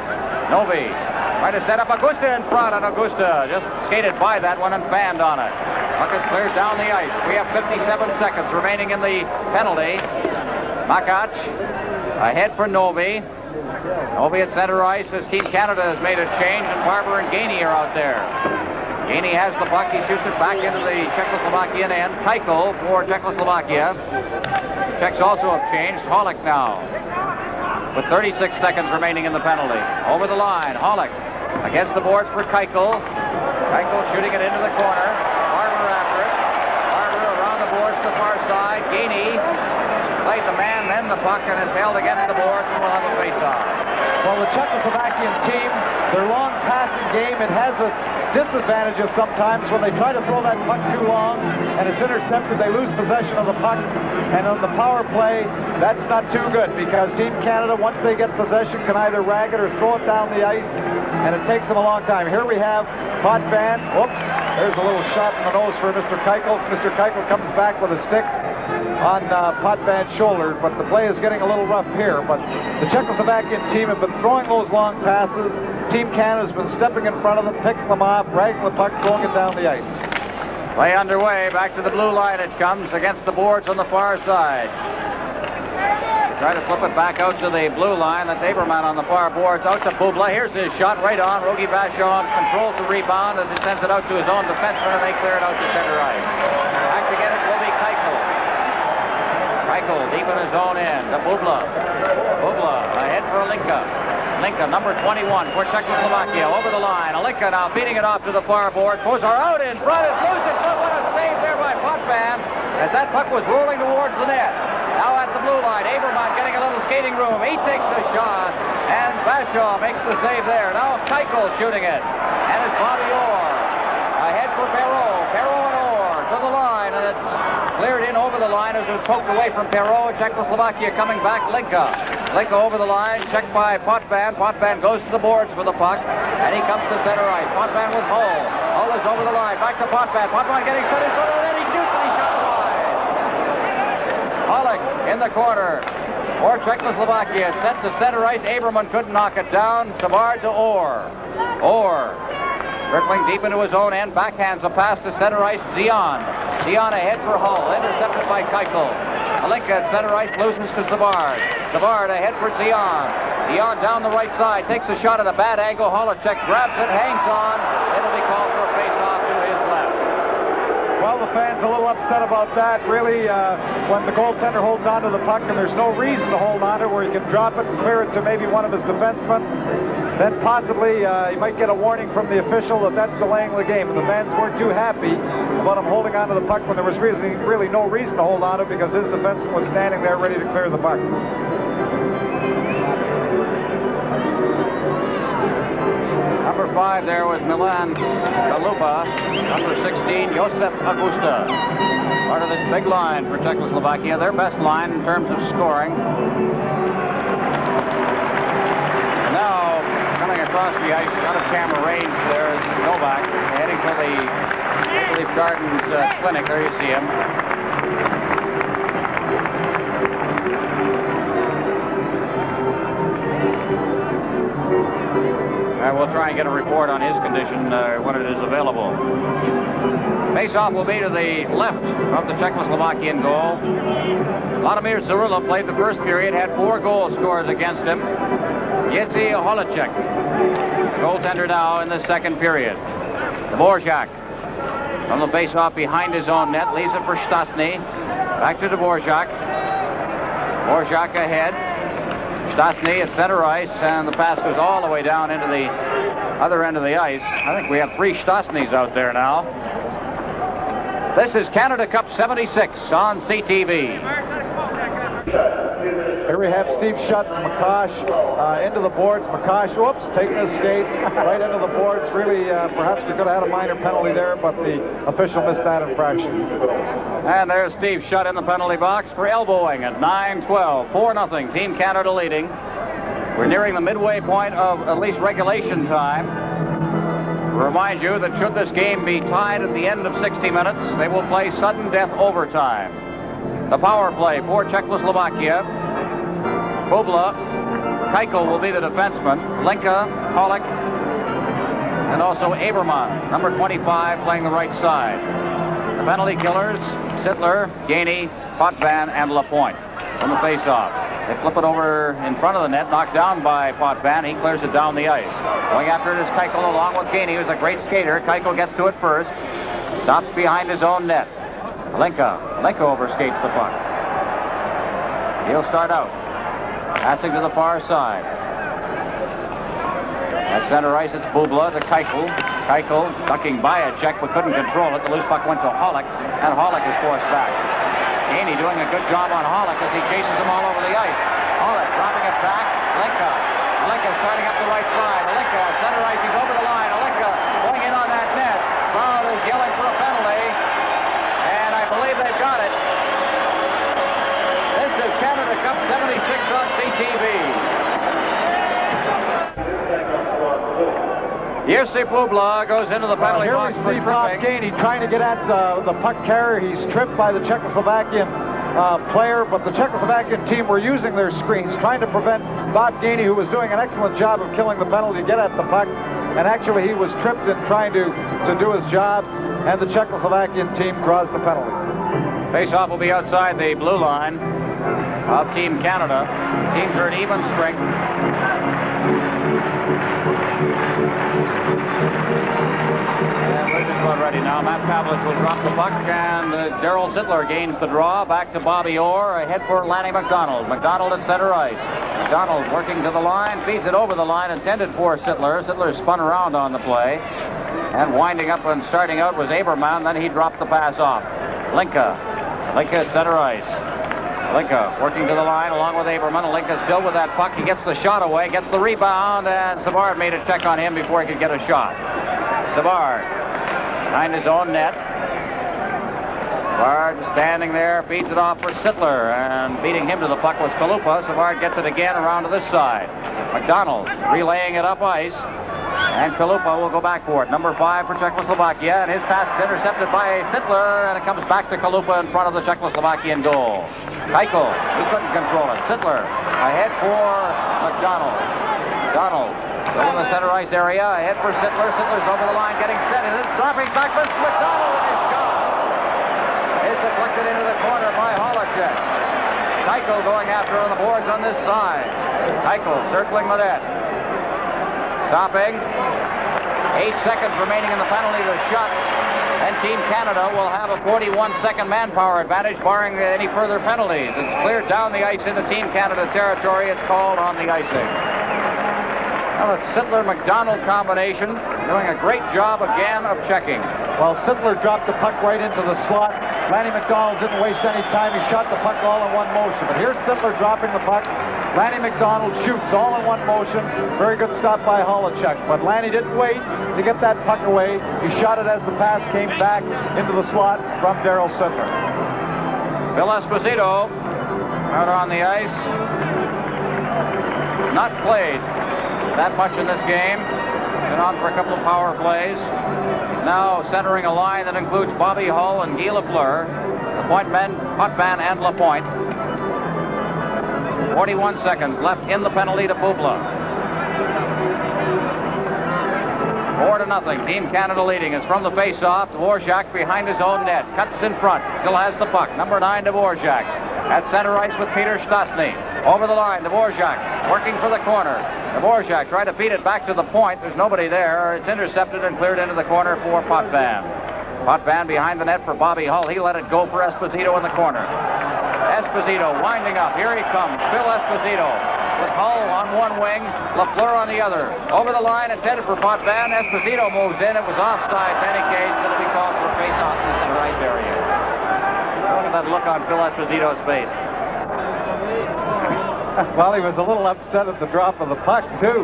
Novi trying to set up Augusta in front, and Augusta just skated by that one and fanned on it. Puck is cleared down the ice. We have 57 seconds remaining in the penalty. Makac ahead for Novi. Novi at center ice as Team Canada has made a change, and Barber and Gainey are out there. Gainey has the puck. He shoots it back into the Czechoslovakian end. Keuchel for Czechoslovakia. Czechs also have changed. Hollick now with 36 seconds remaining in the penalty. Over the line, Hollick against the boards for Keuchel. Keuchel shooting it into the corner. Barber after it. Barber around the boards to the far side. Gainey played the man, then the puck, and is held against the boards, and will have a face-off. Well, the Czechoslovakian team, their long passing game, it has its disadvantages sometimes when they try to throw that puck too long and it's intercepted. They lose possession of the puck, and on the power play, that's not too good because Team Canada, once they get possession, can either rag it or throw it down the ice, and it takes them a long time. Here we have Potvin. Whoops, there's a little shot in the nose for Mr. Keuchel. Mr. Keuchel comes back with a stick on Potvin's shoulder, but the play is getting a little rough here. But the Czechoslovakian team have been throwing those long passes. Team Canada's been stepping in front of them, picking them off, dragging the puck, throwing it down the ice. Play underway. Back to the blue line it comes against the boards on the far side. Try to flip it back out to the blue line. That's Aberman on the far boards. Out to Bubla. Here's his shot right on. Rogi Vachon controls the rebound as he sends it out to his own defenseman, and they clear it out to center ice. Back to get it will be Keuchel. Keuchel deep in his own end. To Bubla. Bubla ahead for Linka. Linka, number 21 for Czechoslovakia. Over the line. Linka now beating it off to the far board. Kozar out in front. It's loose in front. What a save there by Potvin as that puck was rolling towards the net. Now at the blue line, Aberman getting a little skating room. He takes the shot, and Vachon makes the save there. Now Keuchel shooting it, and it's Bobby Orr. Ahead for Perreault. Perreault and Orr to the line, and it's cleared in over the line as it was poked away from Perreault. Czechoslovakia coming back. Linka. Linka over the line, checked by Potvin. Potvin goes to the boards for the puck, and he comes to center ice. Potvin with Hull. Hull is over the line. Back to Potvin. Potvin getting set in front of the net. He shoots, and he shot wide. Pollock in the corner for Czechoslovakia. It's sent to center ice. Aberman couldn't knock it down. Savard to Orr. Orr trickling deep into his own end. Backhands a pass to center ice. Zion. Zion ahead for Hull. Intercepted by Keuchel. Malinka at center ice loses to Savard. Savard ahead for Zion. Zion down the right side. Takes a shot at a bad angle. Holacek grabs it. Hangs on. It'll be called for a face-off to his left. Well, the fans a little upset about that. Really, when the goaltender holds on to the puck and there's no reason to hold on to it, where he can drop it and clear it to maybe one of his defensemen, then possibly he might get a warning from the official that that's delaying the game. And the fans weren't too happy about him holding on to the puck when there was really no reason to hold on to it, because his defenseman was standing there ready to clear the puck. Number 5 there was Milan Galupa. Number 16, Josef Augusta. Part of this big line for Czechoslovakia. Their best line in terms of scoring. Now, coming across the ice, out of camera range, there is Novak heading for the Maple Leaf Gardens clinic. There you see him. We'll try and get a report on his condition when it is available. Face-off will be to the left of the Czechoslovakian goal. Vladimir Zarula played the first period, had 4 goal scorers against him. Jesse Holacek, the goaltender now in the second period. Dvorak from the face-off behind his own net, leaves it for Stastny. Back to Dvorak. Dvorak ahead. Stastny at center ice, and the pass goes all the way down into the other end of the ice. I think we have 3 Stastnys out there now. This is Canada Cup 76 on CTV. Here we have Steve Shutt and McCosh into the boards. McCosh, whoops, taking his skates right into the boards. Really, perhaps we could have had a minor penalty there, but the official missed that infraction. And there's Steve Shutt in the penalty box for elbowing at 9-12. 4-0, Team Canada leading. We're nearing the midway point of at least regulation time. Remind you that should this game be tied at the end of 60 minutes, they will play sudden death overtime. The power play for Czechoslovakia. Bubla, Keuchel will be the defenseman. Linka, Pollock, and also Aberman, number 25, playing the right side. The penalty killers, Sittler, Gainey, Potvin, and Lapointe from the face-off. They flip it over in front of the net, knocked down by Potvin. He clears it down the ice. Going after it is Keuchel along with Gainey, who's a great skater. Keuchel gets to it first. Stops behind his own net. Linka overskates the puck. He'll start out. Passing to the far side. At center ice, it's Bubla to Keuchel. Keuchel ducking by a check, but couldn't control it. The loose puck went to Hollick, and Hollick is forced back. Gainey doing a good job on Hollick as he chases him all over the ice. Hollick dropping it back. Linka starting up the right side. Linka at center ice, he's over the line. Linka going in on that net. Crowd is yelling for a penalty, and I believe they've got it. This is Canada Cup 76 on CTV. Jerzy Bubla goes into the penalty box. Here we see Bob Gainey trying to get at the puck carrier. He's tripped by the Czechoslovakian player, but the Czechoslovakian team were using their screens, trying to prevent Bob Gainey, who was doing an excellent job of killing the penalty, to get at the puck. And actually, he was tripped in trying to do his job, and the Czechoslovakian team draws the penalty. Face-off will be outside the blue line. of Team Canada. Teams are at even strength. And we're just about ready now. Matt Pavlich will drop the puck, and Darryl Sittler gains the draw. Back to Bobby Orr. Ahead for Lanny McDonald. McDonald at center ice. McDonald working to the line, feeds it over the line, intended for Sittler. Sittler spun around on the play. And winding up and starting out was Aberman. Then he dropped the pass off. Linka at center ice. Linka working to the line along with Aberman. Linka still with that puck. He gets the shot away, gets the rebound, and Savard made a check on him before he could get a shot. Savard behind his own net. Savard standing there, feeds it off for Sittler, and beating him to the puck was Kalupa. Savard gets it again around to this side. McDonald relaying it up ice. And Kalupa will go back for it. Number 5 for Czechoslovakia, and his pass is intercepted by Sittler, and it comes back to Kalupa in front of the Czechoslovakian goal. Keichel, he couldn't control it. Sittler ahead for McDonald. McDonald still in the center ice area, ahead for Sittler. Sittler's over the line, getting set. It is dropping back, but McDonald with his shot is deflected into the corner by Holacek. Keichel going after on the boards on this side. Keichel circling the net. Stopping. 8 seconds remaining in the penalty to shot. And Team Canada will have a 41-second manpower advantage, barring any further penalties. It's cleared down the ice into Team Canada territory. It's called on the icing. Well, it's Sittler-McDonald combination doing a great job again of checking. Well, Sittler dropped the puck right into the slot. Lanny McDonald didn't waste any time. He shot the puck all in one motion. But here's Sittler dropping the puck. Lanny McDonald shoots all in one motion. Very good stop by Holacek. But Lanny didn't wait to get that puck away. He shot it as the pass came back into the slot from Darryl Sittler. Phil Esposito out on the ice. Not played that much in this game. Been on for a couple of power plays. Now centering a line that includes Bobby Hull and Guy Lafleur. The point men, Potvin and Lapointe. 41 seconds left in the penalty to Bubla. 4-0. Team Canada leading. It's from the face-off. Dvorak behind his own net. Cuts in front. Still has the puck. Number 9, Dvorak. At center ice with Peter Stastny. Over the line, Dvorak working for the corner. Dvorak trying to feed it back to the point. There's nobody there. It's intercepted and cleared into the corner for Potvin. Potvin behind the net for Bobby Hull. He let it go for Esposito in the corner. Esposito winding up. Here he comes. Phil Esposito with Hull on one wing, Lafleur on the other. Over the line, intended for Potvin. Esposito moves in. It was offside. In any case, it'll be called for a face-off in the center ice area. Look at that look on Phil Esposito's face. Well, he was a little upset at the drop of the puck, too,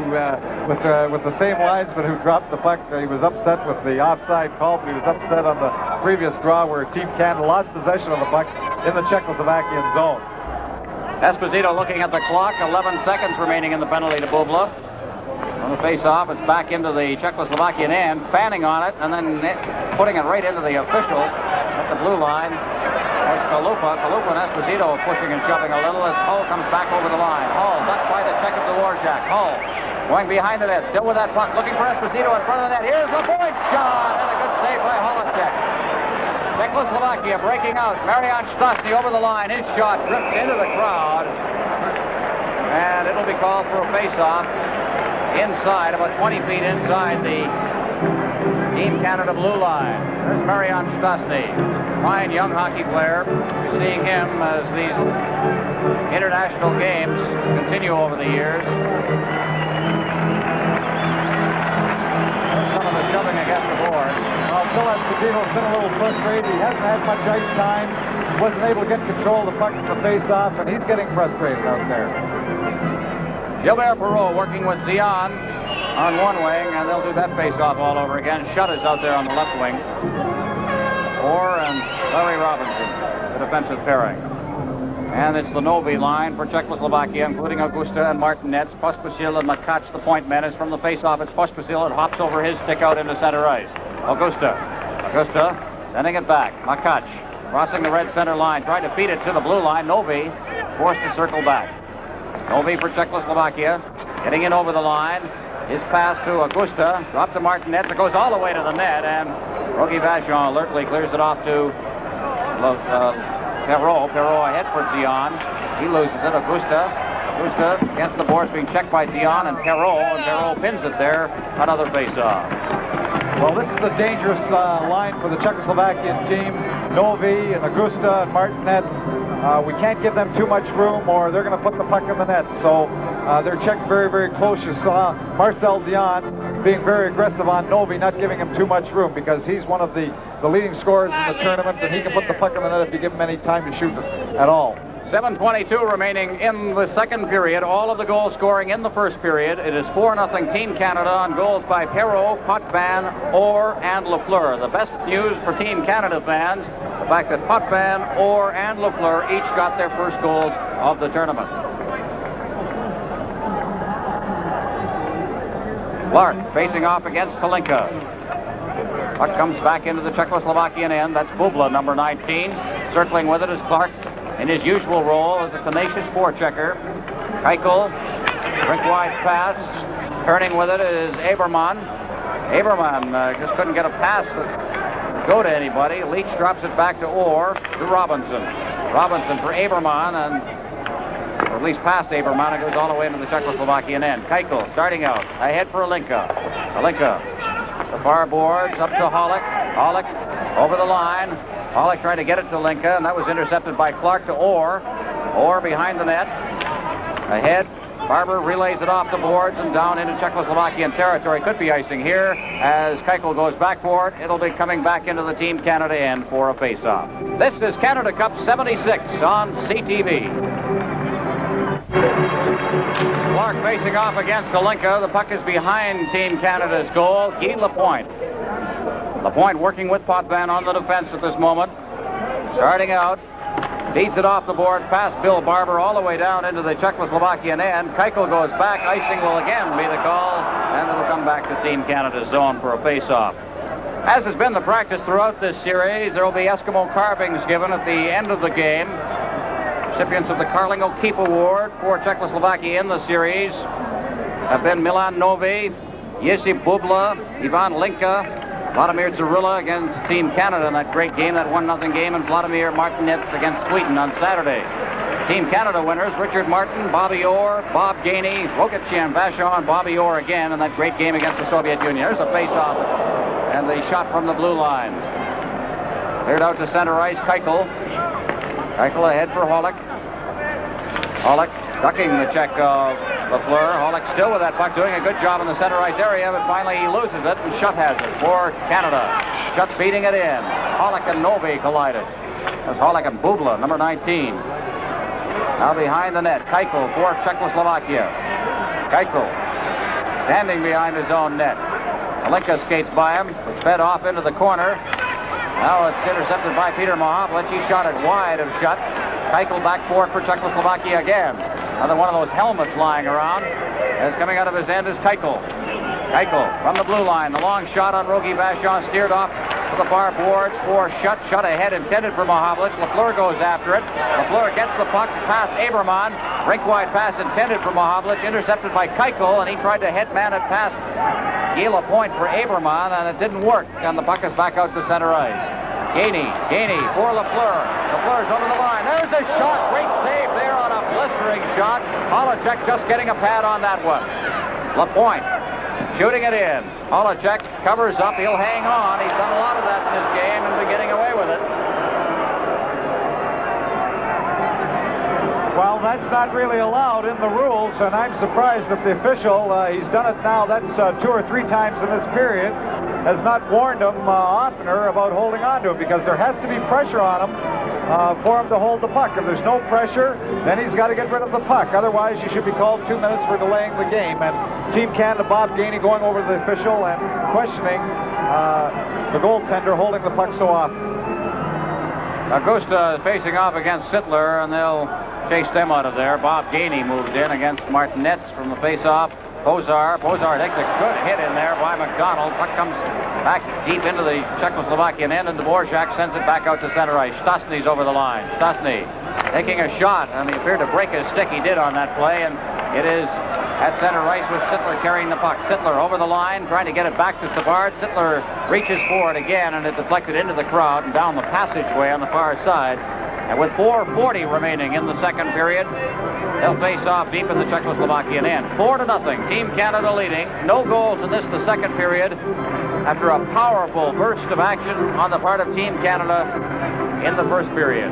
with the same linesman who dropped the puck. He was upset with the offside call, but he was upset on the previous draw where Team Canada lost possession of the puck in the Czechoslovakian zone. Esposito looking at the clock. 11 seconds remaining in the penalty to Bubla. On the face-off, it's back into the Czechoslovakian end, fanning on it, and then putting it right into the official at the blue line. There's Kalupa. Kalupa and Esposito pushing and shoving a little as Hull comes back over the line. Hull, ducks by the check of Dvorak. Hull going behind the net, still with that puck, looking for Esposito in front of the net. Here's Lapointe shot, and a good save by Holacek. Czechoslovakia breaking out. Marian Stastny over the line. His shot rips into the crowd, and it'll be called for a face-off inside, about 20 feet inside the Team Canada blue line. There's Marian Stastny. Fine young hockey player. You're seeing him as these international games continue over the years. Some of the shoving against the board. Well, Phil Esposito's been a little frustrated. He hasn't had much ice time. He wasn't able to get control of the puck from the face-off, and he's getting frustrated out there. Gilbert Perreault working with Zion on one wing, and they'll do that face-off all over again. Shutt is out there on the left wing. Orr and Larry Robinson, the defensive pairing. And it's the Novi line for Czechoslovakia, including Augusta and Martinez. Pospisil and Makach, the point men, is from the face-off. It's Pospisil. It hops over his stick out into center ice. Augusta sending it back. Makach crossing the red center line, trying to feed it to the blue line. Novi forced to circle back. Novi for Czechoslovakia, getting in over the line. His pass to Augusta, dropped to Martinez. It goes all the way to the net, and Rocky Vachon alertly clears it off to Perreault. Perreault ahead for Zion. He loses it. Augusta against the boards, being checked by Dion and Perrault pins it there. Another face-off. Well, this is the dangerous line for the Czechoslovakian team. Novi and Augusta and Martinez. We can't give them too much room or they're going to put the puck in the net. So they're checked very, very close. You saw Marcel Dion being very aggressive on Novi, not giving him too much room because he's one of the leading scorers in the tournament, and he can put the puck in the net if you give him any time to shoot at all. 7:22 remaining in the second period. All of the goals scoring in the first period. It is 4-0 Team Canada on goals by Perrault, Potvin, Orr, and Lafleur. The best news for Team Canada fans, the fact that Potvin, Orr, and Lafleur each got their first goals of the tournament. Clark facing off against Talinka. Puck comes back into the Czechoslovakian end. That's Bubla, number 19. Circling with it is Clark in his usual role as a tenacious forechecker. Keuchel, rink-wide pass. Turning with it is Aberman. Aberman just couldn't get a pass to go to anybody. Leach drops it back to Orr, to Robinson. Robinson for Aberman, or at least past Aberman. It goes all the way into the Czechoslovakian end. Keuchel starting out, ahead for Alinka. The far boards up to Hollick. Hollick over the line. Hollick trying to get it to Linka, and that was intercepted by Clark to Orr. Orr behind the net. Ahead. Barber relays it off the boards and down into Czechoslovakian territory. Could be icing here as Keuchel goes back for it. It'll be coming back into the Team Canada end for a face-off. This is Canada Cup 76 on CTV. Clark facing off against Alinka. The puck is behind Team Canada's goal. Guy Lapointe. Lapointe working with Potvin on the defense at this moment. Starting out. Feeds it off the board past Bill Barber all the way down into the Czechoslovakian end. Keuchel goes back. Icing will again be the call. And it'll come back to Team Canada's zone for a face-off. As has been the practice throughout this series, there will be Eskimo carvings given at the end of the game. Recipients of the Carling O'Keefe Award for Czechoslovakia in the series have been Milan Novi, Josip Bubla, Ivan Linka, Vladimir Zarilla against Team Canada in that great game, that 1-0 game, and Vladimir Martinez against Sweden on Saturday. Team Canada winners, Richard Martin, Bobby Orr, Bob Gainey, Rokitchian, Vachon, and Bobby Orr again in that great game against the Soviet Union. There's a face-off and the shot from the blue line. Cleared out to center ice, Keuchel. Keuchel ahead for Hollick. Hollick ducking the check of Lafleur. Hollick still with that puck, doing a good job in the center ice area, but finally he loses it, and Schutt has it for Canada. Schutt feeding it in. Hollick and Novi collided. That's Hollick and Bubla, number 19. Now behind the net, Keuchel for Czechoslovakia. Keuchel standing behind his own net. Alinka skates by him. It's fed off into the corner. Now it's intercepted by Peter Mahovlich. He shot it wide of Schutt. Keuchel back for Czechoslovakia again. Another one of those helmets lying around. As coming out of his end is Keuchel. Keuchel from the blue line. The long shot on Rogie Vachon steered off to the far boards for Schutt. Schutt ahead, intended for Mahovlich. Lafleur goes after it. Lafleur gets the puck past Aberman. Rink-wide pass intended for Mahovlich. Intercepted by Keuchel, and he tried to headman it past Guy Lapointe for Aberman, and it didn't work. And the puck is back out to center ice. Gainey for Lafleur. Lafleur's over the line. There's a shot. Great save there on a blistering shot. Holacek just getting a pad on that one. Lapointe shooting it in. Holacek covers up. He'll hang on. He's done a lot of that in this game and been getting away with it. Well, that's not really allowed in the rules, and I'm surprised that the official, he's done it now, that's 2 or 3 times in this period, has not warned him oftener about holding on to him, because there has to be pressure on him for him to hold the puck. If there's no pressure, then he's got to get rid of the puck. Otherwise, you should be called 2 minutes for delaying the game. And Team Canada, Bob Gainey going over to the official and questioning the goaltender holding the puck so often. Augusta is facing off against Sittler, and they'll chase them out of there. Bob Gainey moves in against Martinez from the face-off. Pozar takes a good hit in there by McDonald. Puck comes back deep into the Czechoslovakian end, and Dvorak sends it back out to center ice. Stastny's over the line. Stastny taking a shot, and he appeared to break his stick. He did on that play, and it is at center ice with Sittler carrying the puck. Sittler over the line, trying to get it back to Savard. Sittler reaches for it again, and it deflected into the crowd and down the passageway on the far side. And with 4:40 remaining in the second period, they'll face off deep in the Czechoslovakian end. 4-0. Team Canada leading. No goals in the second period after a powerful burst of action on the part of Team Canada in the first period.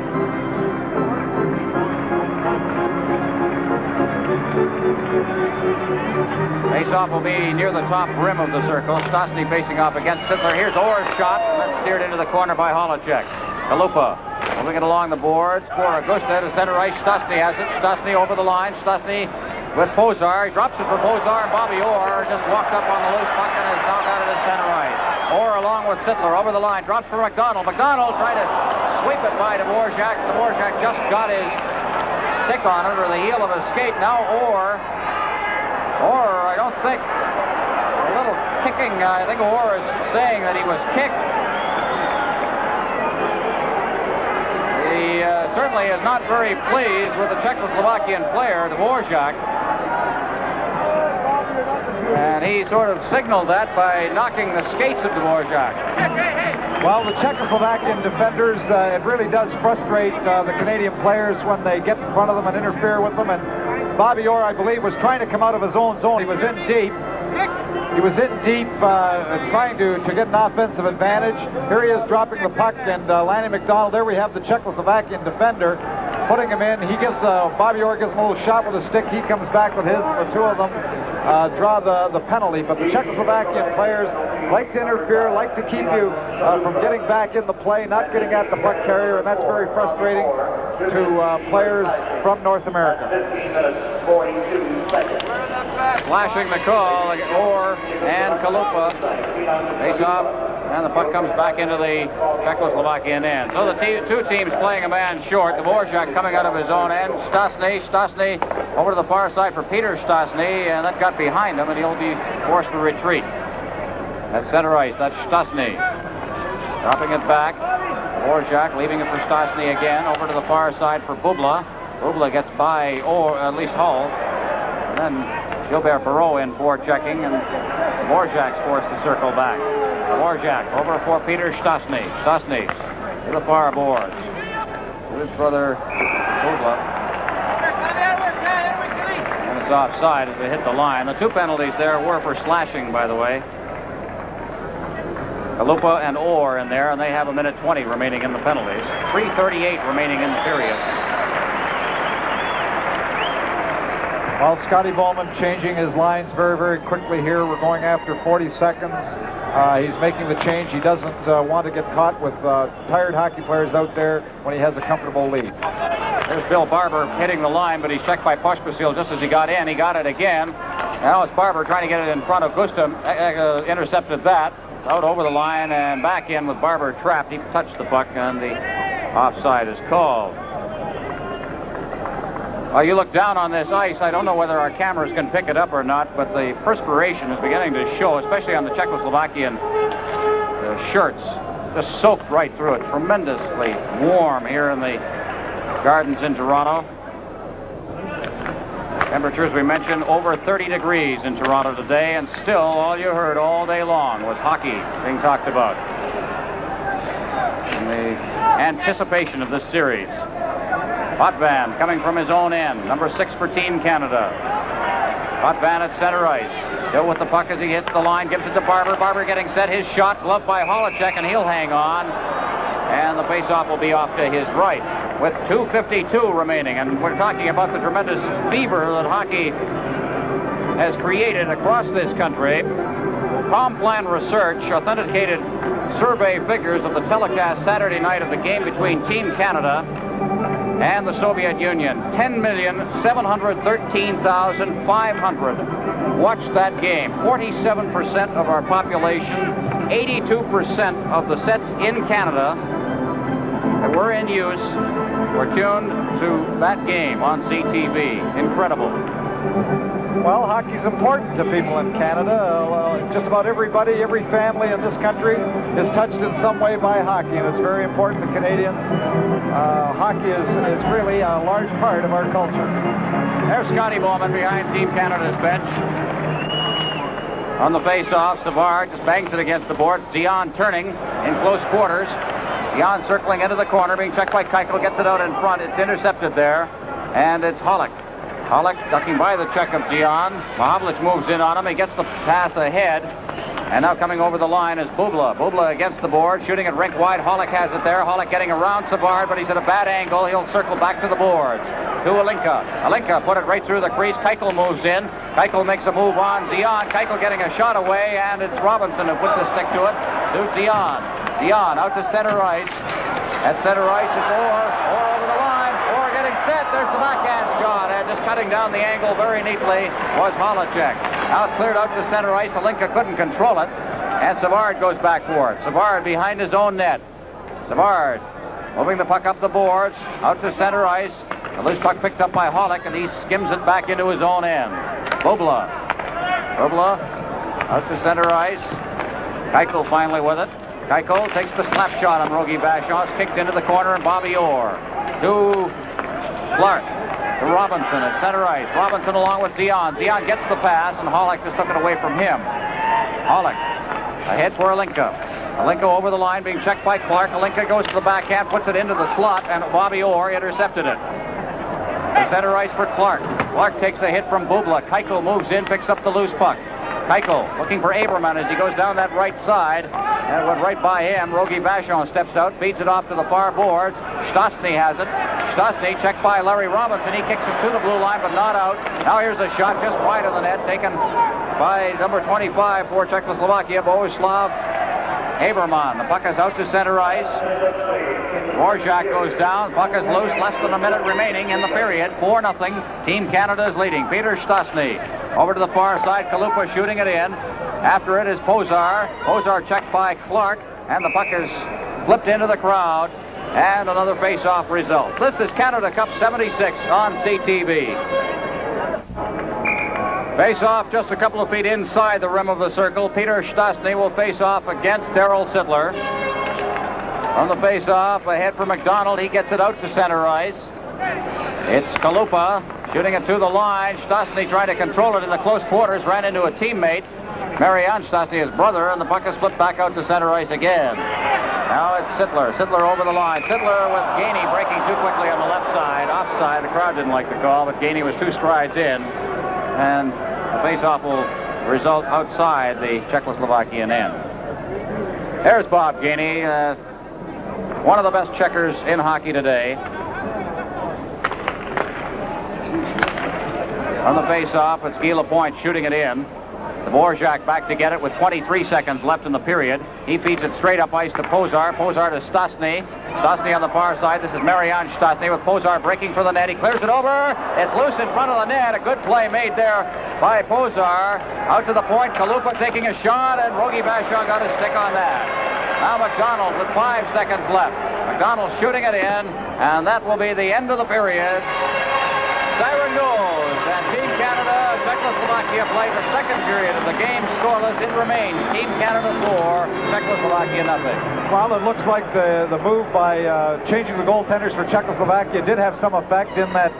Face-off will be near the top rim of the circle. Stastny facing off against Sittler. Here's Orr's shot, and that's steered into the corner by Holacek. Kalupa moving it along the boards for Augusta to center ice. Stastny has it. Stastny over the line. Stastny with Pozar. He drops it for Pozar, and Bobby Orr just walked up on the loose puck and is now got it at center ice. Orr along with Sittler over the line. Drops for McDonald. McDonald tried to sweep it by Dvorak. Dvorak just got his stick on it or the heel of his skate. Now Orr, I don't think, a little kicking. I think Orr is saying that he was kicked. He certainly is not very pleased with the Czechoslovakian player, Dvorak. And he sort of signaled that by knocking the skates of Dvorak. Well, the Czechoslovakian defenders, it really does frustrate the Canadian players when they get in front of them and interfere with them. And Bobby Orr, I believe, was trying to come out of his own zone. He was in deep. Trying to get an offensive advantage. Here he is dropping the puck, and Lanny McDonald, there we have the Czechoslovakian defender putting him in. He gives, Bobby Orr gives him a little shot with a stick. He comes back with his, and the two of them draw the penalty. But the Czechoslovakian players like to interfere, like to keep you from getting back in the play, not getting at the puck carrier, and that's very frustrating to players from North America. Flashing the call, Orr and Kalupa face off, and the puck comes back into the Czechoslovakian end. So the two teams playing a man short. Dvorak coming out of his own end. Stastny over to the far side for Peter Stastny, and that got behind him, and he'll be forced to retreat. At center ice, that's Stastny. Dropping it back. Dvorak leaving it for Stastny again. Over to the far side for Bubla. Bubla gets by, or at least Hull. And then Gilbert Perreault in for checking, and Dvorak's forced to circle back. Dvorak over for Peter Stastny. Stastny to the far boards. His brother Bubla. And it's offside as they hit the line. The two penalties there were for slashing, by the way. Kalupa and Orr in there, and they have 1:20 remaining in the penalties. 3:38 remaining in the period. Well, Scotty Bowman changing his lines very, very quickly here. We're going after 40 seconds. He's making the change. He doesn't want to get caught with tired hockey players out there when he has a comfortable lead. There's Bill Barber hitting the line, but he's checked by Pospisil just as he got in. He got it again. Now it's Barber trying to get it in front of Gustav. Intercepted that. It's out over the line and back in with Barber trapped. He touched the puck, and the offside is called. You look down on this ice. I don't know whether our cameras can pick it up or not, but the perspiration is beginning to show, especially on the Czechoslovakian shirts. Just soaked right through it. Tremendously warm here in the Gardens in Toronto. Temperatures, we mentioned, over 30 degrees in Toronto today, and still all you heard all day long was hockey being talked about in the anticipation of this series. Potvin coming from his own end, number 6 for Team Canada. Potvin at center ice. Still with the puck as he hits the line, gives it to Barber. Barber getting set, his shot, gloved by Holacek, and he'll hang on. And the faceoff will be off to his right with 2:52 remaining. And we're talking about the tremendous fever that hockey has created across this country. Complan Research authenticated survey figures of the telecast Saturday night of the game between Team Canada and the Soviet Union. 10,713,500 watched that game. 47% of our population, 82% of the sets in Canada that were in use were tuned to that game on CTV. Incredible. Well, hockey's important to people in Canada. Just about everybody, every family in this country is touched in some way by hockey, and it's very important to Canadians. Hockey is really a large part of our culture. There's Scotty Bowman behind Team Canada's bench. On the face-off, Savard just bangs it against the boards. Dion turning in close quarters. Zion circling into the corner, being checked by Keuchel, gets it out in front. It's intercepted there, and it's Hollick. Hollick ducking by the check of Zion. Mahavlich moves in on him. He gets the pass ahead. And now coming over the line is Bubla. Bubla against the board, shooting it rink wide. Hollick has it there. Hollick getting around Savard, but he's at a bad angle. He'll circle back to the boards. To Alinka. Alinka put it right through the crease. Keuchel moves in. Keuchel makes a move on Zion. Keuchel getting a shot away, and it's Robinson who puts a stick to it. To Zion. Zion out to center ice. At center ice, it's Orr over the line. Orr getting set. There's the backhand shot, and just cutting down the angle very neatly was Holacek. Now it's cleared out to center ice. Alinka couldn't control it, and Savard goes back for it. Savard behind his own net. Savard moving the puck up the boards, out to center ice. The loose puck picked up by Hollick, and he skims it back into his own end. Bubla. Bubla out to center ice. Keuchel finally with it. Keuchel takes the slap shot on Rogie Vachon. It's kicked into the corner, and Bobby Orr to Clark. To Robinson at center ice. Robinson along with Zion. Zion gets the pass, and Hollick just took it away from him. Hollick ahead for Alinka. Alinka over the line, being checked by Clark. Alinka goes to the backhand, puts it into the slot, and Bobby Orr intercepted it. The center ice for Clark. Clark takes a hit from Bubla. Keuchel moves in, picks up the loose puck. Keuchel looking for Aberman as he goes down that right side. And it went right by him. Rogie Vachon steps out, feeds it off to the far boards. Stastny has it. Stastny checked by Larry Robinson. He kicks it to the blue line, but not out. Now here's a shot just wide of the net, taken by number 25 for Czechoslovakia, Bohuslav Aberman. The puck is out to center ice. Dvorak goes down. Puck is loose. Less than a minute remaining in the period. 4-0. Team Canada is leading. Peter Stastny over to the far side. Kalupa shooting it in. After it is Pozar. Pozar checked by Clark, and the puck is flipped into the crowd. And another face-off result. This is Canada Cup 76 on CTV. Face-off just a couple of feet inside the rim of the circle. Peter Stastny will face off against Darryl Sittler. On the face-off, ahead for McDonald. He gets it out to center ice. It's Kalupa shooting it to the line. Stastny trying to control it in the close quarters. Ran into a teammate, Marianne Stastny, his brother, and the puck is flipped back out to center ice again. Now it's Sittler. Sittler over the line. Sittler with Gainey breaking too quickly on the left side. Offside. The crowd didn't like the call, but Gainey was 2 strides in. And the face-off will result outside the Czechoslovakian end. There's Bob Gainey, one of the best checkers in hockey today. On the face-off, it's Guy Lapointe shooting it in. Dvorak back to get it with 23 seconds left in the period. He feeds it straight up ice to Pozar. Pozar to Stastny. Stastny on the far side. This is Marianne Stastny with Pozar breaking for the net. He clears it over. It's loose in front of the net. A good play made there by Pozar. Out to the point. Kalupa taking a shot, and Rogie Vachon got a stick on that. Now McDonald with 5 seconds left. McDonald shooting it in, and that will be the end of the period. Siren goes, and Team Canada, Czechoslovakia play the second period of the game scoreless. It remains Team Canada 4, Czechoslovakia nothing. Well, it looks like the move by changing the goaltenders for Czechoslovakia did have some effect in that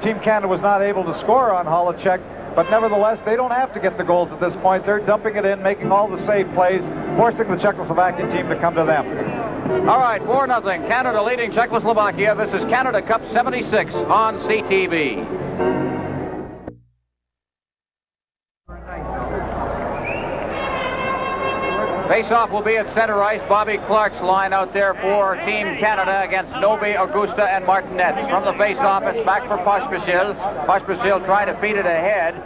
Team Canada was not able to score on Holacek. But nevertheless, they don't have to get the goals at this point. They're dumping it in, making all the save plays, forcing the Czechoslovakian team to come to them. All right, 4-0. Canada leading Czechoslovakia. This is Canada Cup 76 on CTV. Face-off will be at center ice. Bobby Clark's line out there for Team Canada against Novi, Augusta, and Martinez. From the face-off, it's back for Pospisil. Pospisil trying to feed it ahead.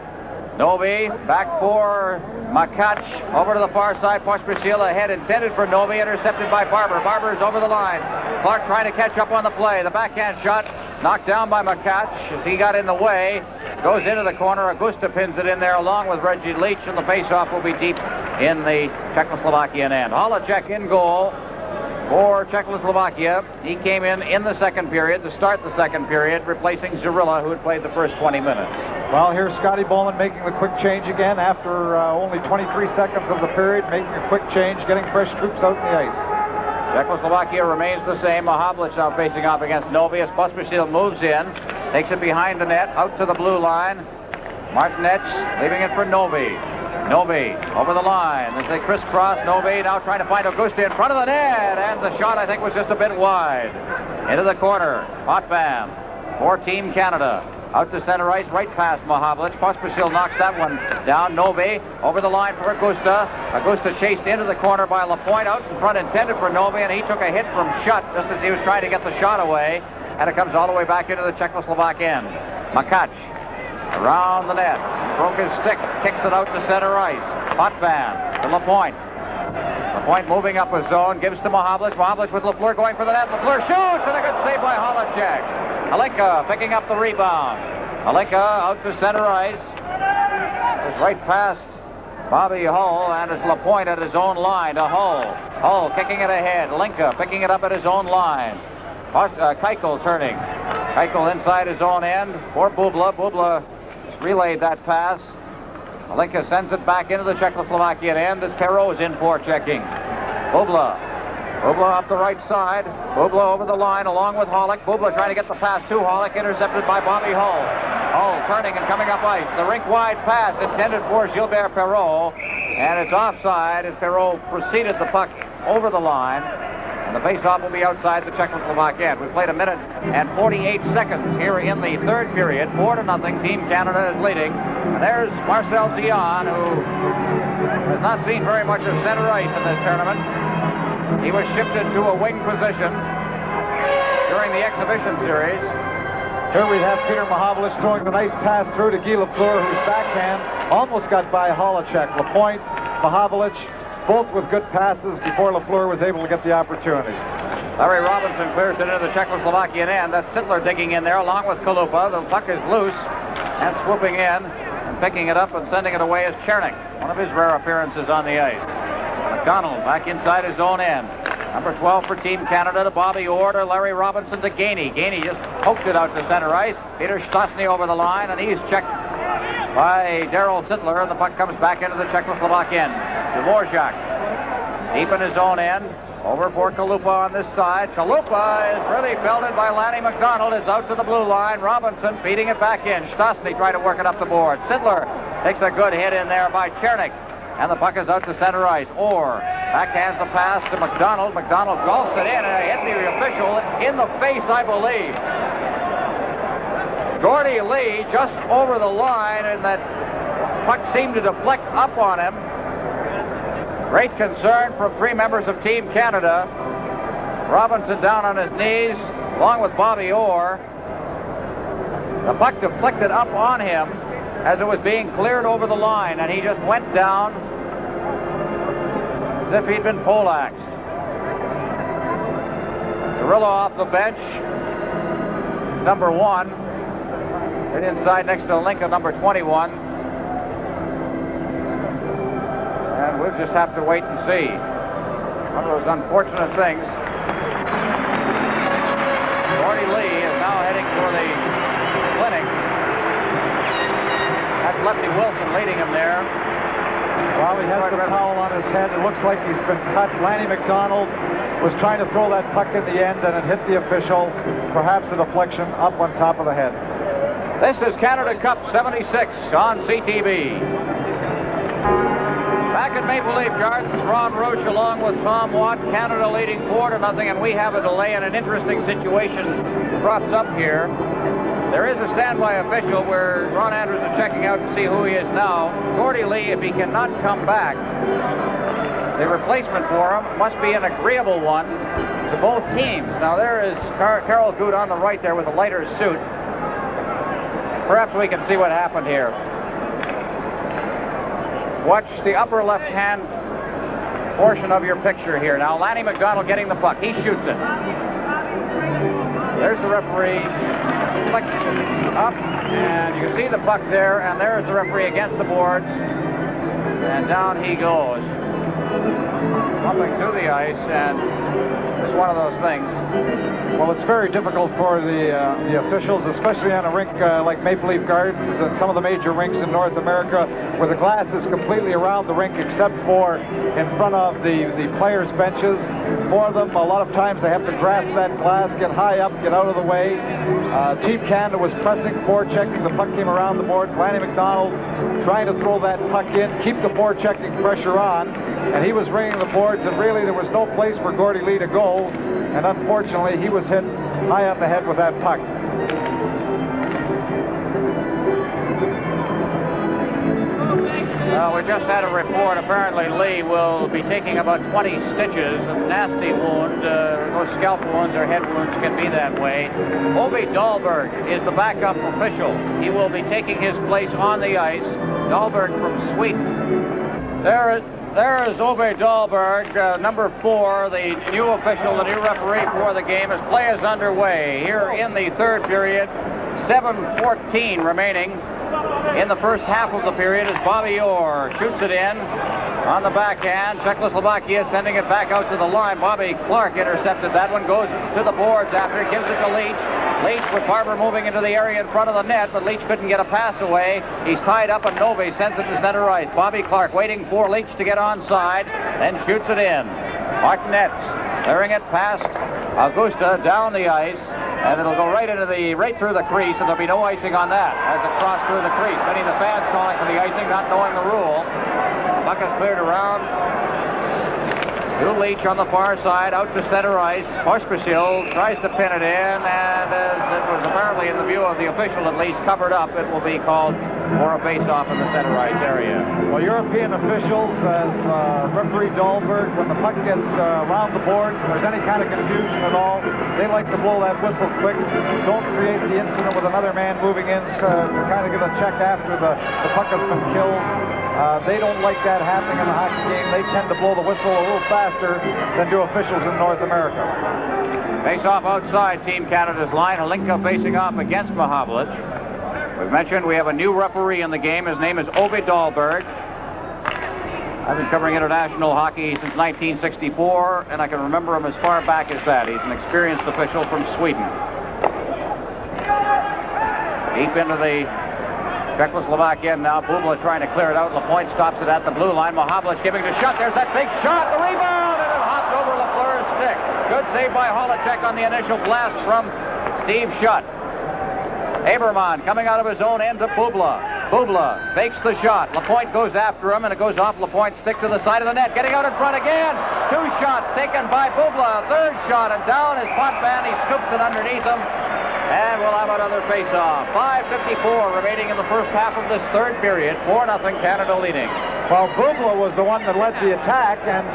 Novi back for Makac. Over to the far side. Pospisil ahead, intended for Novi, intercepted by Barber. Barber's over the line. Clark trying to catch up on the play. The backhand shot knocked down by Makac as he got in the way. Goes into the corner. Augusta pins it in there along with Reggie Leach, and the face-off will be deep in the Czechoslovakian end. Holacek in goal for Czechoslovakia. He came in the second period to start the second period, replacing Zarilla, who had played the first 20 minutes. Well, here's Scotty Bowman making the quick change again after only 23 seconds of the period, making a quick change, getting fresh troops out in the ice. Czechoslovakia remains the same. Mahavlich now facing off against Novi as Pospisil moves in, takes it behind the net, out to the blue line. Martinez leaving it for Novi. Novi over the line as they crisscross. Novi now trying to find Augusta in front of the net, and the shot I think was just a bit wide. Into the corner, Potvin for Team Canada. Out to center ice, right past Mahavlich. Pospisil knocks that one down. Novi over the line for Augusta. Augusta chased into the corner by Lapointe. Out in front, intended for Novi, and he took a hit from Schutt just as he was trying to get the shot away. And it comes all the way back into the Czechoslovak end. Makach around the net. Broke his stick. Kicks it out to center ice. Potvin to Lapointe. Lapointe moving up his zone. Gives to Mahavlich. Mahavlich with Lafleur going for the net. Lafleur shoots, and a good save by Holacek. Alenka picking up the rebound. Alenka out to center ice. It's right past Bobby Hull, and it's Lapointe at his own line to Hull. Hull kicking it ahead. Alenka picking it up at his own line. Keuchel turning. Keuchel inside his own end for Bubla. Bubla relayed that pass. Alenka sends it back into the Czechoslovakian end as Perreault is in for checking. Bubla. Bubla up the right side. Bubla over the line along with Hollick. Bubla trying to get the pass to Hollick, intercepted by Bobby Hull. Hull turning and coming up ice. The rink-wide pass intended for Gilbert Perreault, and it's offside as Perreault preceded the puck over the line. And the faceoff will be outside the Czechoslovak end. We've played 1 minute and 48 seconds here in the third period. 4-0. Team Canada is leading. And there's Marcel Dion, who has not seen very much of center ice in this tournament. He was shifted to a wing position during the exhibition series. Here we have Peter Mahavlich throwing the nice pass through to Guy Lafleur, whose backhand almost got by Holacek. Lapointe, Mahavlich, both with good passes before Lafleur was able to get the opportunity. Larry Robinson clears it into the Czechoslovakian end. That's Sittler digging in there along with Kalupa. The puck is loose and swooping in and picking it up and sending it away is Chernik. One of his rare appearances on the ice. McDonald back inside his own end. Number 12 for Team Canada to Bobby Orr to Larry Robinson to Gainey. Gainey just poked it out to center ice. Peter Stosny over the line, and he's checked by Darryl Sittler, and the puck comes back into the Czechoslovak end. Dvorak deep in his own end. Over for Kalupa on this side. Kalupa is really belted by Lanny McDonald. It's out to the blue line. Robinson feeding it back in. Stosny trying to work it up the board. Sittler takes a good hit in there by Chernik. And the puck is out to center ice. Orr backhands the pass to McDonald. McDonald golfs it in, and it hit the official in the face, I believe. Gordie Lee just over the line, and that puck seemed to deflect up on him. Great concern from 3 members of Team Canada. Robinson down on his knees, along with Bobby Orr. The puck deflected up on him as it was being cleared over the line, and he just went down as if he'd been poleaxed. Cirillo off the bench, number 1, right inside next to Lincoln, number 21. And we'll just have to wait and see. One of those unfortunate things. Gordie Lee is now heading for the clinic. That's Lefty Wilson leading him there. While he has the towel on his head, it looks like he's been cut. Lanny McDonald was trying to throw that puck in the end, and it hit the official. Perhaps a deflection up on top of the head. This is Canada Cup 76 on CTV. Back at Maple Leaf Gardens, Ron Roche along with Tom Watt. Canada leading 4-0, and we have a delay, and an interesting situation crops up here. There is a standby official where Ron Andrews is checking out to see who he is now. Gordie Lee, if he cannot come back, the replacement for him must be an agreeable one to both teams. Now there is Carol Good on the right there with a lighter suit. Perhaps we can see what happened here. Watch the upper left-hand portion of your picture here. Now Lanny McDonald getting the puck. He shoots it. There's the referee. Flicks up, and you can see the puck there, and there's the referee against the boards, and down he goes. bumping to the ice, and it's one of those things. Well, it's very difficult for the officials, especially on a rink like Maple Leaf Gardens and some of the major rinks in North America, where the glass is completely around the rink except for in front of the players' benches. For them, a lot of times they have to grasp that glass, get high up, get out of the way. Team Canada was pressing, forechecking. The puck came around the boards. Lanny McDonald trying to throw that puck in, keep the forechecking pressure on, and he was ringing the boards, and really there was no place for Goalie Lee to go, and unfortunately he was hit high on the head with that puck. Well, we just had a report. Apparently Lee will be taking about 20 stitches. A nasty wound. Those scalp wounds or head wounds can be that way. Ove Dahlberg is the backup official. He will be taking his place on the ice. Dahlberg from Sweden. There is Ove Dahlberg, number 4, the new official, the new referee for the game, as play is underway. Here in the third period, 7:14 remaining in the first half of the period as Bobby Orr shoots it in on the backhand. Czechoslovakia sending it back out to the line. Bobby Clark intercepted that one, goes to the boards after, gives it to Leach. Leach with Barber moving into the area in front of the net, but Leach couldn't get a pass away. He's tied up, and Nove sends it to center ice. Bobby Clark waiting for Leach to get onside, then shoots it in. Martinetz clearing it past Augusta down the ice, and it'll go right through the crease, and there'll be no icing on that as it crossed through the crease. Many of the fans calling for the icing, not knowing the rule. Puck is cleared around to Leach on the far side, out to center ice. Pospisil tries to pin it in, and as it was apparently in the view of the official at least covered up, it will be called for a face-off in the center ice area. Well, European officials, as referee Dahlberg, when the puck gets around the boards, if there's any kind of confusion at all, they like to blow that whistle quick. Don't create the incident with another man moving in to kind of give a check after the puck has been killed. They don't like that happening in a hockey game. They tend to blow the whistle a little faster than do officials in North America. Face-off outside Team Canada's line. Halinka facing off against Mahavlich. We've mentioned we have a new referee in the game. His name is Ove Dahlberg. I've been covering international hockey since 1964, and I can remember him as far back as that. He's an experienced official from Sweden. Deep into the Czechoslovakia now. Bubla trying to clear it out. Lapointe stops it at the blue line. Mahavlich giving the shot. There's that big shot. The rebound, and it hopped over Lafleur's stick. Good save by Holacek on the initial blast from Steve Schutt. Haberman coming out of his own end to Bubla. Bubla fakes the shot. Lapointe goes after him, and it goes off Lapointe's stick to the side of the net. Getting out in front again. 2 shots taken by Bubla. A third shot, and down is Potvin. He scoops it underneath him. And we'll have another face-off. 5:54 remaining in the first half of this third period. 4-0 Canada leading. Well, Bubla was the one that led the attack, and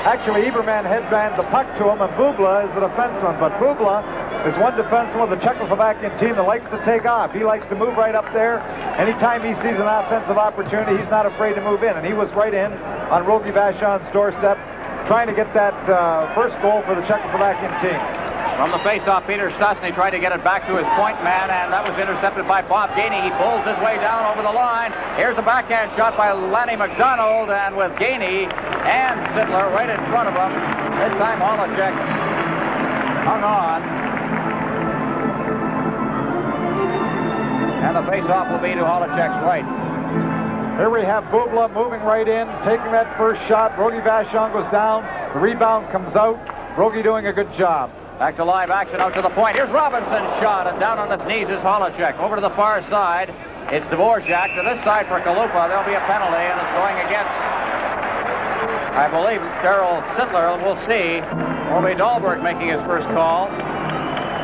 actually Eberman headbanded the puck to him, and Bubla is a defenseman. But Bubla is one defenseman of the Czechoslovakian team that likes to take off. He likes to move right up there. Anytime he sees an offensive opportunity, he's not afraid to move in. And he was right in on Rogie Vachon's doorstep, trying to get that first goal for the Czechoslovakian team. From the face-off, Peter Stastny tried to get it back to his point man, and that was intercepted by Bob Gainey. He pulls his way down over the line. Here's the backhand shot by Lanny McDonald, and with Gainey and Sittler right in front of him, this time Holacek hung on. And the face-off will be to Holacek's right. Here we have Bubla moving right in, taking that first shot. Rogie Vachon goes down. The rebound comes out. Rogie doing a good job. Back to live action out to the point. Here's Robinson's shot, and down on his knees is Holacek. Over to the far side, it's Dvorak. To this side for Kalupa, there'll be a penalty, and it's going against, I believe, Darryl Sittler. We'll see. Ove Dahlberg making his first call.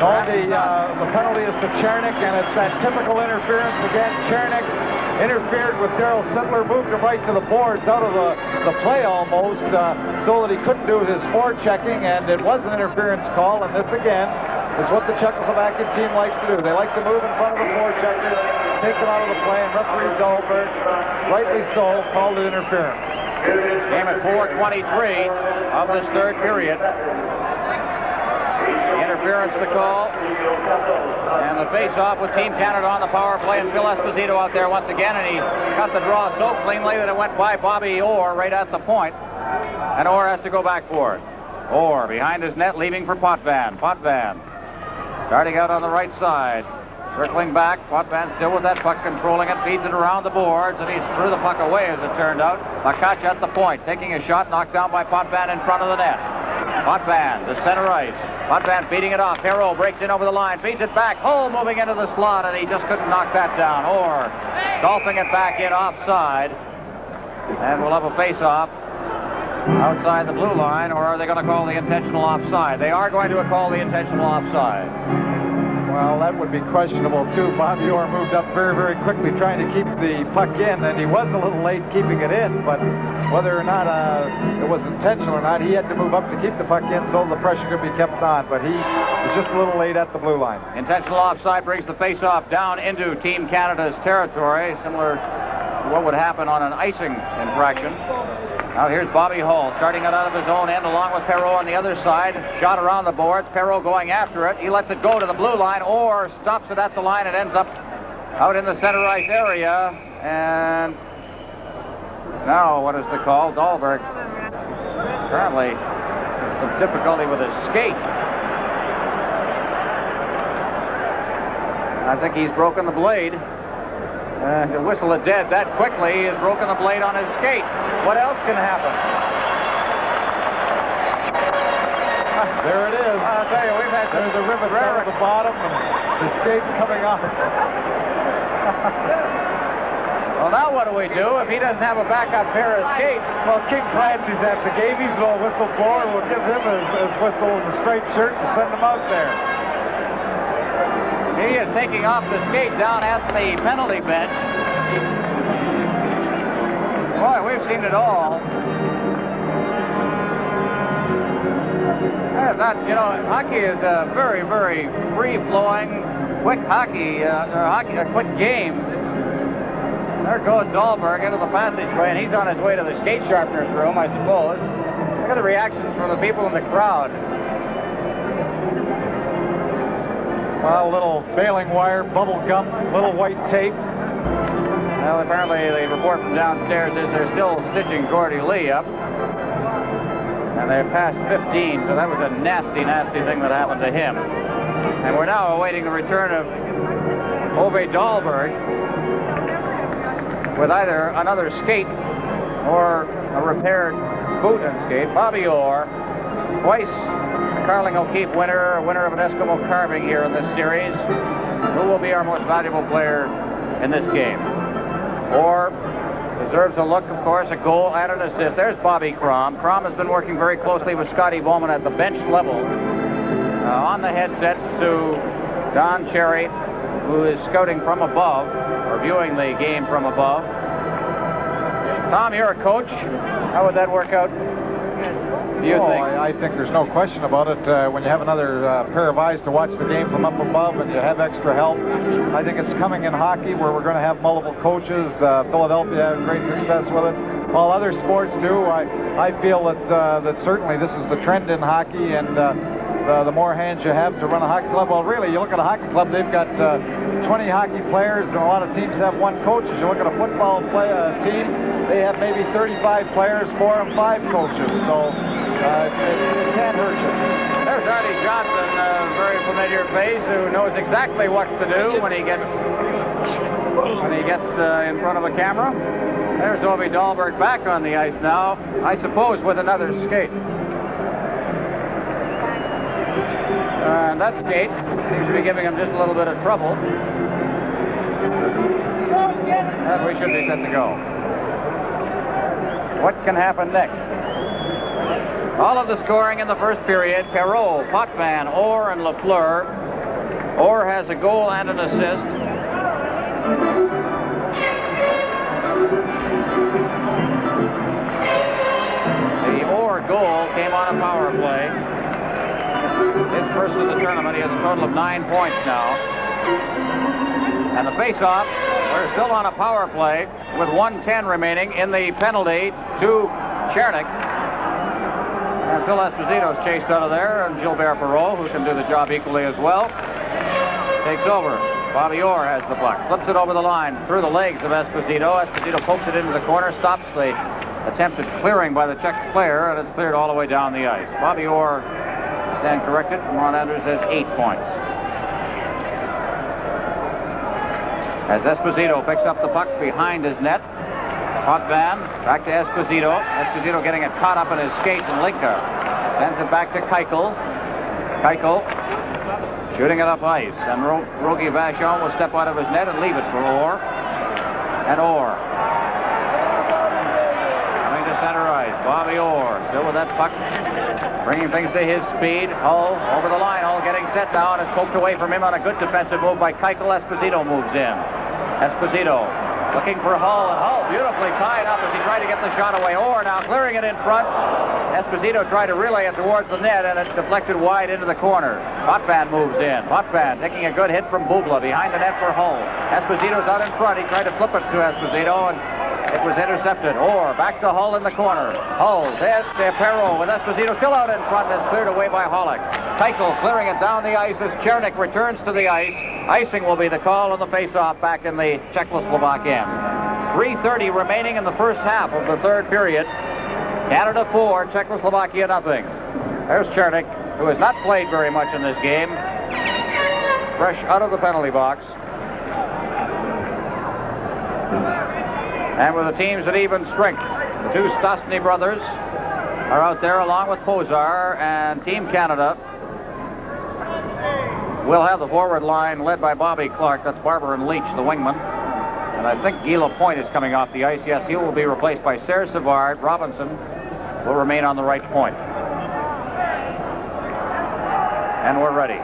No, the penalty is to Chernik, and it's that typical interference again. Chernik interfered with Darryl Sittler, moved him right to the boards, out of the play almost, so that he couldn't do his forechecking, and it was an interference call, and this again is what the Czechoslovakian team likes to do. They like to move in front of the forecheckers, take them out of the play, and referee Dahlberg, rightly so, called it interference. Game at 4:23 of this third period. Interference to call, and the face-off with Team Canada on the power play, and Phil Esposito out there once again, and he cut the draw so cleanly that it went by Bobby Orr right at the point. And Orr has to go back for it. Orr behind his net, leaving for Potvin. Potvin starting out on the right side. Circling back, Potvin still with that puck, controlling it, feeds it around the boards, and he threw the puck away as it turned out. Makacha at the point, taking a shot, knocked down by Potvin in front of the net. Potvin to center ice. Potvin feeding it off. Perreault breaks in over the line, feeds it back. Hull moving into the slot, and he just couldn't knock that down. Orr golfing it back in offside. And we'll have a face-off outside the blue line, or are they going to call the intentional offside? They are going to call the intentional offside. Well, that would be questionable, too. Bobby Orr moved up very, very quickly trying to keep the puck in, and he was a little late keeping it in, but whether or not it was intentional or not, he had to move up to keep the puck in so the pressure could be kept on, but he was just a little late at the blue line. Intentional offside brings the face-off down into Team Canada's territory, similar to what would happen on an icing infraction. Now here's Bobby Hull starting it out of his own end along with Perreault on the other side. Shot around the boards. Perreault going after it. He lets it go to the blue line or stops it at the line. It ends up out in the center ice area. And now what is the call? Dahlberg apparently has some difficulty with his skate. I think he's broken the blade. To whistle it dead that quickly, he's broken the blade on his skate. What else can happen? There it is. I'll tell you, we've had some... There's a rivet down at the bottom, and the skate's coming off. Well, now what do we do if he doesn't have a backup pair of skates? Well, King Clancy's at the game. He's a little whistleblower. We'll give him his whistle and the striped shirt and send him out there. He is taking off the skate down at the penalty bench. Boy, we've seen it all. Hockey is a very, very free-flowing, quick a quick game. There goes Dahlberg into the passageway, and he's on his way to the skate sharpener's room, I suppose. Look at the reactions from the people in the crowd. Well, a little baling wire, bubble gum, little white tape. Well, apparently the report from downstairs is they're still stitching Goalie Lee up. And they're past 15, so that was a nasty, nasty thing that happened to him. And we're now awaiting the return of Ove Dahlberg with either another skate or a repaired boot and skate. Bobby Orr, twice Carling O'Keefe winner of an Eskimo carving here in this series. Who will be our most valuable player in this game? Orr deserves a look, of course, a goal and an assist. There's Bobby Crom. Crom has been working very closely with Scotty Bowman at the bench level. On the headsets to Don Cherry, who is scouting from above, or viewing the game from above. Tom, you're a coach. How would that work out? Do you think? I think there's no question about it. When you have another pair of eyes to watch the game from up above and you have extra help, I think it's coming in hockey where we're going to have multiple coaches. Philadelphia had great success with it. All other sports do. I feel that certainly this is the trend in hockey, and the more hands you have to run a hockey club. Well, really, you look at a hockey club, they've got 20 hockey players, and a lot of teams have one coach. As you look at a football team, they have maybe 35 players, 4 and 5 coaches. So it can't hurt you. There's Artie Johnson, a very familiar face who knows exactly what to do when he gets in front of a camera. There's Ove Dahlberg back on the ice now, I suppose with another skate. And that skate seems to be giving him just a little bit of trouble. And we should be set to go. What can happen next? All of the scoring in the first period: Perreault, Potvin, Orr, and Lafleur. Orr has a goal and an assist. The Orr goal came on a power play. His first of the tournament. He has a total of 9 points now. And the face-off, we're still on a power play with 1:10 remaining in the penalty to Chernik. And Phil Esposito's chased out of there, and Gilbert Perreault, who can do the job equally as well, takes over. Bobby Orr has the puck. Flips it over the line through the legs of Esposito. Esposito pokes it into the corner, stops the attempted clearing by the Czech player, and it's cleared all the way down the ice. Bobby Orr, stand corrected, Ron Anders has 8 points. As Esposito picks up the puck behind his net. Potvin back to Esposito. Esposito getting it caught up in his skates, and Linka sends it back to Keuchel. Keuchel shooting it up ice, and Rogie Vachon will step out of his net and leave it for Orr. And Orr coming to center ice. Bobby Orr still with that puck, bringing things to his speed. Hull over the line. Hull getting set now, and it's poked away from him on a good defensive move by Keuchel. Esposito moves in. Esposito looking for Hull, and Hull beautifully tied up as he tried to get the shot away. Orr now clearing it in front. Esposito tried to relay it towards the net, and it's deflected wide into the corner. Potvin moves in. Potvin taking a good hit from Bubla behind the net for Hull. Esposito's out in front. He tried to flip it to Esposito, and it was intercepted. Orr back to Hull in the corner. Hull, there's Perreault with Esposito still out in front, and it's cleared away by Hollick. Keuchel clearing it down the ice as Chernik returns to the ice. Icing will be the call on the face-off back in the Czechoslovak end. 3:30 remaining in the first half of the third period. Canada 4, Czechoslovakia nothing. There's Chernik, who has not played very much in this game. Fresh out of the penalty box. And with the teams at even strength, the two Stastny brothers are out there along with Pozar, and Team Canada will have the forward line led by Bobby Clark. That's Barber and Leach, the wingman. And I think Guy Lapointe is coming off the ice. Yes, he will be replaced by Serge Savard. Robinson will remain on the right point. And we're ready.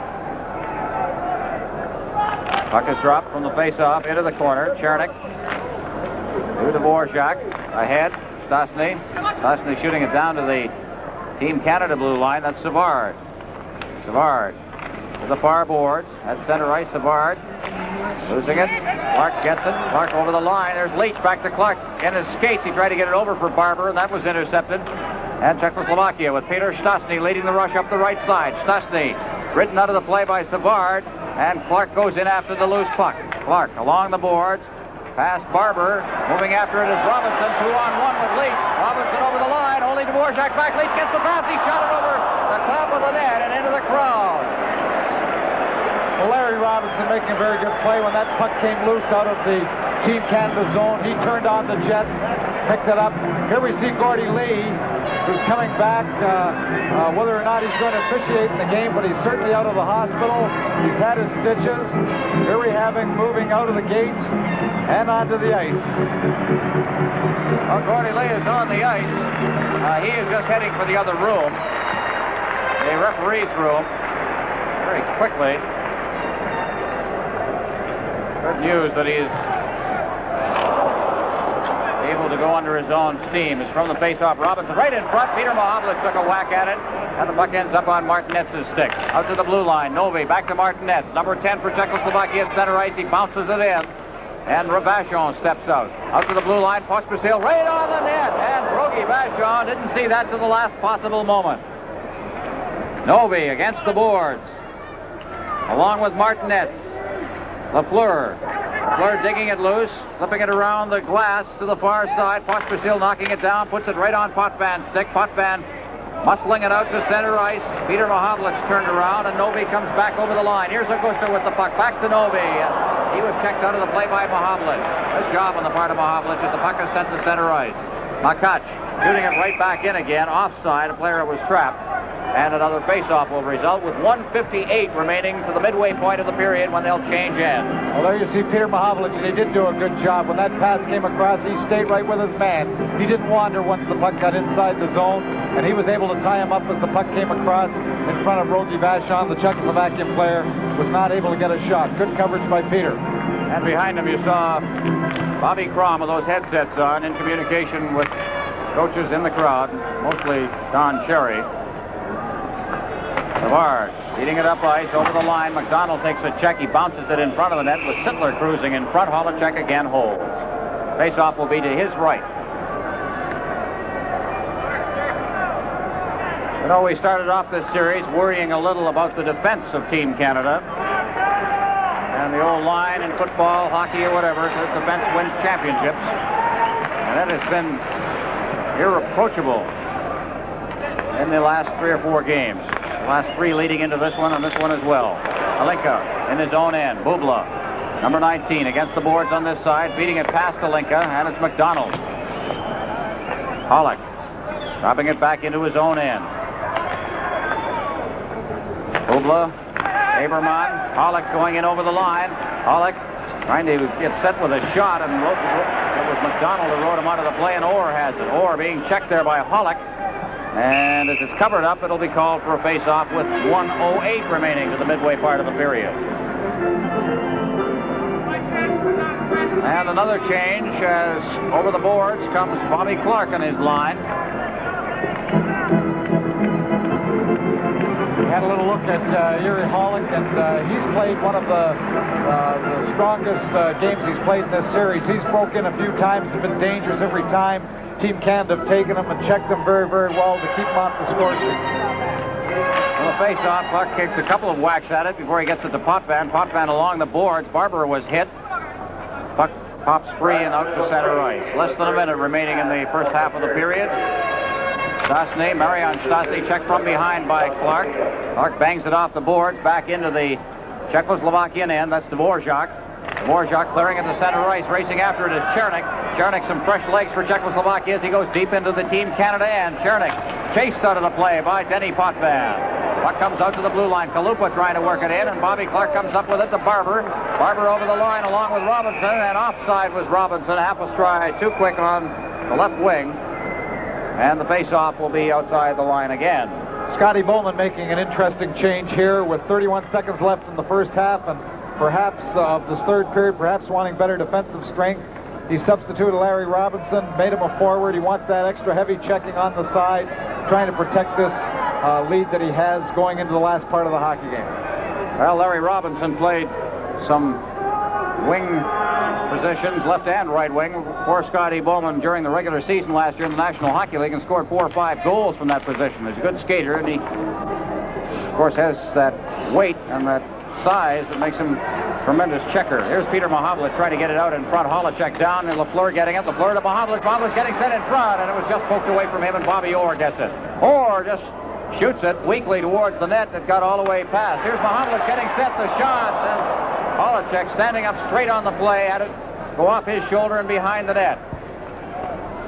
Puck is dropped from the face-off into the corner. Chernik to Dvorak. Ahead, Stastny. Stastny shooting it down to the Team Canada blue line. That's Savard. Savard to the far boards. At center ice, Savard losing it. Clark gets it. Clark over the line. There's Leach back to Clark. In his skates, he tried to get it over for Barber, and that was intercepted. And Czechoslovakia with Peter Stastny leading the rush up the right side. Stastny ridden out of the play by Savard, and Clark goes in after the loose puck. Clark along the boards. Past Barber, moving after it is Robinson, 2-on-1 with Leach. Robinson over the line, only Dvorak back. Leach gets the pass, he shot it over the top of the net and into the crowd. Well, Larry Robinson making a very good play when that puck came loose out of the Team Canada zone. He turned on the jets, picked it up. Here we see Goalie Lee, who's coming back. Whether or not he's going to officiate in the game, but he's certainly out of the hospital. He's had his stitches. Here we have him moving out of the gate and onto the ice. Well, Goalie Lee is on the ice. He is just heading for the other room, the referee's room, very quickly. Good news that he's able to go under his own steam. It's from the face-off. Robinson right in front. Peter Mahovlich took a whack at it, and the puck ends up on Martinez's stick. Out to the blue line. Novi back to Martinez. Number 10 for Czechoslovakia at center ice. He bounces it in, and Vachon steps out. Out to the blue line. Pospisil right on the net, and Rogie Vachon didn't see that to the last possible moment. Novi against the boards, along with Martinez. Lafleur digging it loose, flipping it around the glass to the far side. Pospisil knocking it down, puts it right on Potvin's stick. Potvin muscling it out to center ice. Peter Mahovlich turned around, and Novi comes back over the line. Here's Augusta with the puck, back to Novi. He was checked out of the play by Mahovlich. Good job on the part of Mahovlich as the puck is sent to center ice. Makac shooting it right back in again, offside. A player was trapped. And another face-off will result with 1:58 remaining to the midway point of the period when they'll change ends. Well, there you see Peter Mahovlich, and he did do a good job. When that pass came across, he stayed right with his man. He didn't wander once the puck got inside the zone, and he was able to tie him up as the puck came across in front of Rogie Vachon. The Czechoslovakian player was not able to get a shot. Good coverage by Peter. And behind him you saw Bobby Crom with those headsets on in communication with coaches in the crowd, mostly Don Cherry. Savard leading it up ice over the line. McDonald takes a check. He bounces it in front of the net with Sittler cruising in front. Holacek again holds. Face-off will be to his right. You know, we started off this series worrying a little about the defense of Team Canada. And the old line in football, hockey, or whatever, the defense wins championships. And that has been irreproachable in the last 3 or 4 games. The last 3 leading into this one and this one as well. Alinka in his own end. Bubla, number 19, against the boards on this side, beating it past Alinka, and it's McDonald. Pollock dropping it back into his own end. Bubla, Aberman, Pollock going in over the line. Pollock trying to get set with a shot, and it was McDonald who rode him out of the play, and Orr has it. Orr being checked there by Pollock. And as it's covered up, it'll be called for a face-off with 1:08 remaining to the midway part of the period. And another change as over the boards comes Bobby Clark on his line. We had a little look at Erie Hollick, and he's played one of the strongest games he's played in this series. He's broke in a few times, has been dangerous every time. Team Canada have taken him and checked him very, very well to keep him off the score sheet. On the face-off, Clark kicks a couple of whacks at it before he gets it to Potvin. Potvin along the boards. Barber was hit. Puck pops free and out to center ice. Less than a minute remaining in the first half of the period. Stastny, Marian Stastny, checked from behind by Clark. Clark bangs it off the boards back into the Czechoslovakian end. That's Dvorak. Dvorak clearing it to center ice. Racing after it is Chernik. Chernik, some fresh legs for Czechoslovakia as he goes deep into the Team Canada end. Chernik chased out of the play by Denny Potvin. Puck comes out to the blue line. Kalupa trying to work it in, and Bobby Clark comes up with it to Barber. Barber over the line along with Robinson, and offside was Robinson. Half a stride, too quick on the left wing. And the face-off will be outside the line again. Scotty Bowman making an interesting change here with 31 seconds left in the first half, and perhaps of this third period, perhaps wanting better defensive strength. He substituted Larry Robinson, made him a forward. He wants that extra heavy checking on the side, trying to protect this lead that he has going into the last part of the hockey game. Well, Larry Robinson played some wing positions, left and right wing, for Scotty Bowman during the regular season last year in the National Hockey League, and scored 4 or 5 goals from that position. He's a good skater, and he, of course, has that weight and that size that makes him a tremendous checker. Here's Peter Mahovlich trying to get it out in front. Holacek down, and Lafleur getting it. Lafleur to Mahovlich. Mahovlich getting set in front, and it was just poked away from him, and Bobby Orr gets it. Orr just shoots it weakly towards the net that got all the way past. Here's Mahovlich getting set, the shot, and Holacek standing up straight on the play, had it go off his shoulder and behind the net.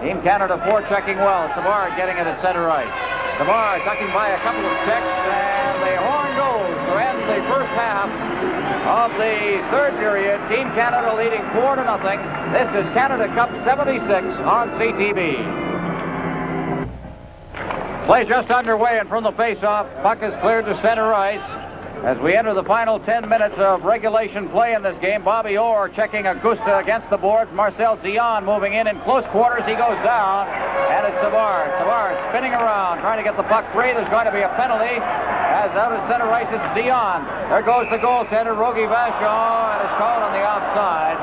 Team Canada forechecking well. Savard getting it at center ice. Savard ducking by a couple of checks, and the horn goes to end the first half of the third period. Team Canada leading 4-0. This is Canada Cup 76 on CTV. Play just underway, and from the face-off, puck is cleared to center ice. As we enter the final 10 minutes of regulation play in this game, Bobby Orr checking Augusta against the boards. Marcel Dion moving in close quarters. He goes down, and it's Savard. Savard spinning around, trying to get the puck free. There's going to be a penalty. As out at center ice, it's Dion. There goes the goaltender, Rogie Vachon, and it's called on the outside.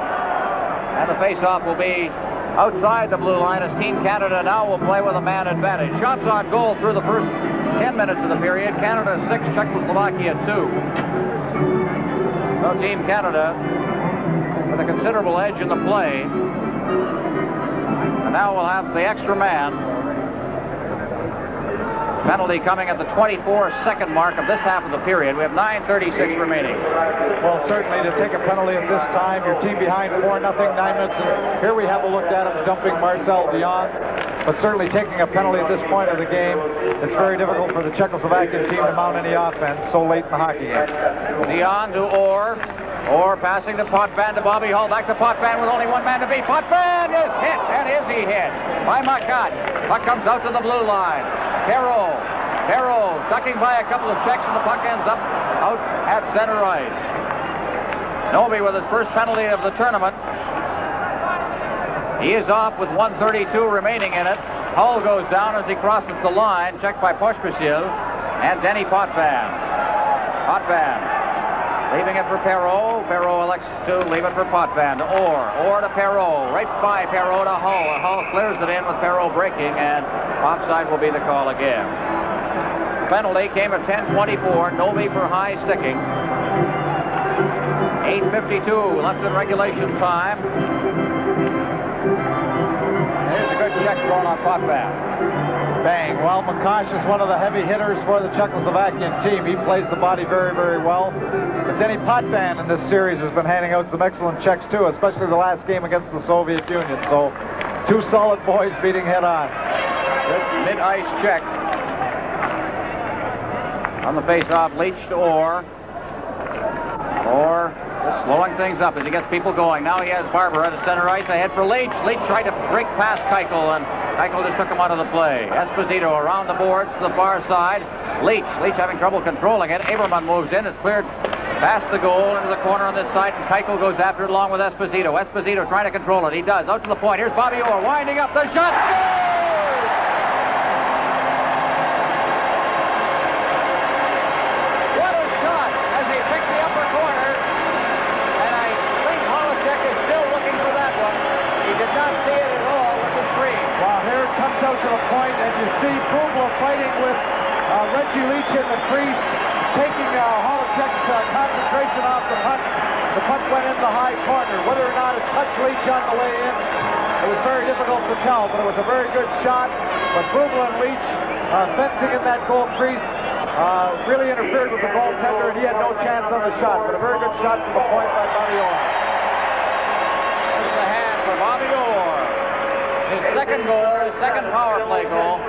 And the face-off will be outside the blue line as Team Canada now will play with a man advantage. Shots on goal through the first 10 minutes of the period. Canada 6, Czechoslovakia 2. So Team Canada with a considerable edge in the play. And now we'll have the extra man. Penalty coming at the 24-second mark of this half of the period. We have 9:36 remaining. Well, certainly to take a penalty at this time, your team behind 4-0, 9 minutes. And here we have a look at him dumping Marcel Dion. But certainly taking a penalty at this point of the game, it's very difficult for the Czechoslovakian team to mount any offense so late in the hockey game. Dion to Orr. Orr passing to Potvin to Bobby Hull. Back to Potvin with only one man to beat. Potvin is hit, and is he hit by Makat. Puck comes out to the blue line. Perreault ducking by a couple of checks, and the puck ends up out at center ice. Noby with his first penalty of the tournament. He is off with 1:32 remaining in it. Hull goes down as he crosses the line, checked by Pospisil and Denny Potvin. Potvin leaving it for Perreault. Perreault elects to leave it for Potvin to Orr. Orr to Perreault. Right by Perreault to Hull. Hull clears it in with Perreault breaking, and offside will be the call again. Penalty came at 10:24. Noby for high sticking. 8:52 left in regulation time. There's a good check thrown on Potvin. Bang. Well, Makash is one of the heavy hitters for the Czechoslovakian team. He plays the body very, very well. But Denny Potvin in this series has been handing out some excellent checks too, especially the last game against the Soviet Union. So, two solid boys meeting head on. Good mid-ice check. On the face-off, Leach to Orr. Orr just slowing things up as he gets people going. Now he has Barber at the center ice, ahead for Leach. Leach tried to break past Keuchel, and Keuchel just took him out of the play. Esposito around the boards to the far side. Leach having trouble controlling it. Aberman moves in. It's cleared past the goal into the corner on this side, and Keuchel goes after it along with Esposito. Esposito trying to control it. He does. Out to the point. Here's Bobby Orr winding up the shot. What a shot as he picked the upper corner. And I think Holacek is still looking for that one. He did not see it at all with the screen. Well, here it comes out to the point, and you see Bubla fighting with Reggie Leach in the crease, taking Holacek's concentration off the puck. The puck went in the high corner. Whether or not it touched Leach on the way in, it was very difficult to tell, but it was a very good shot. But Bubla and Leach fencing in that goal crease really interfered with the goaltender, and he had no chance on the shot. But a very good shot from the point by Bobby Orr. There's the hand for Bobby Orr. His second goal, his second power play goal.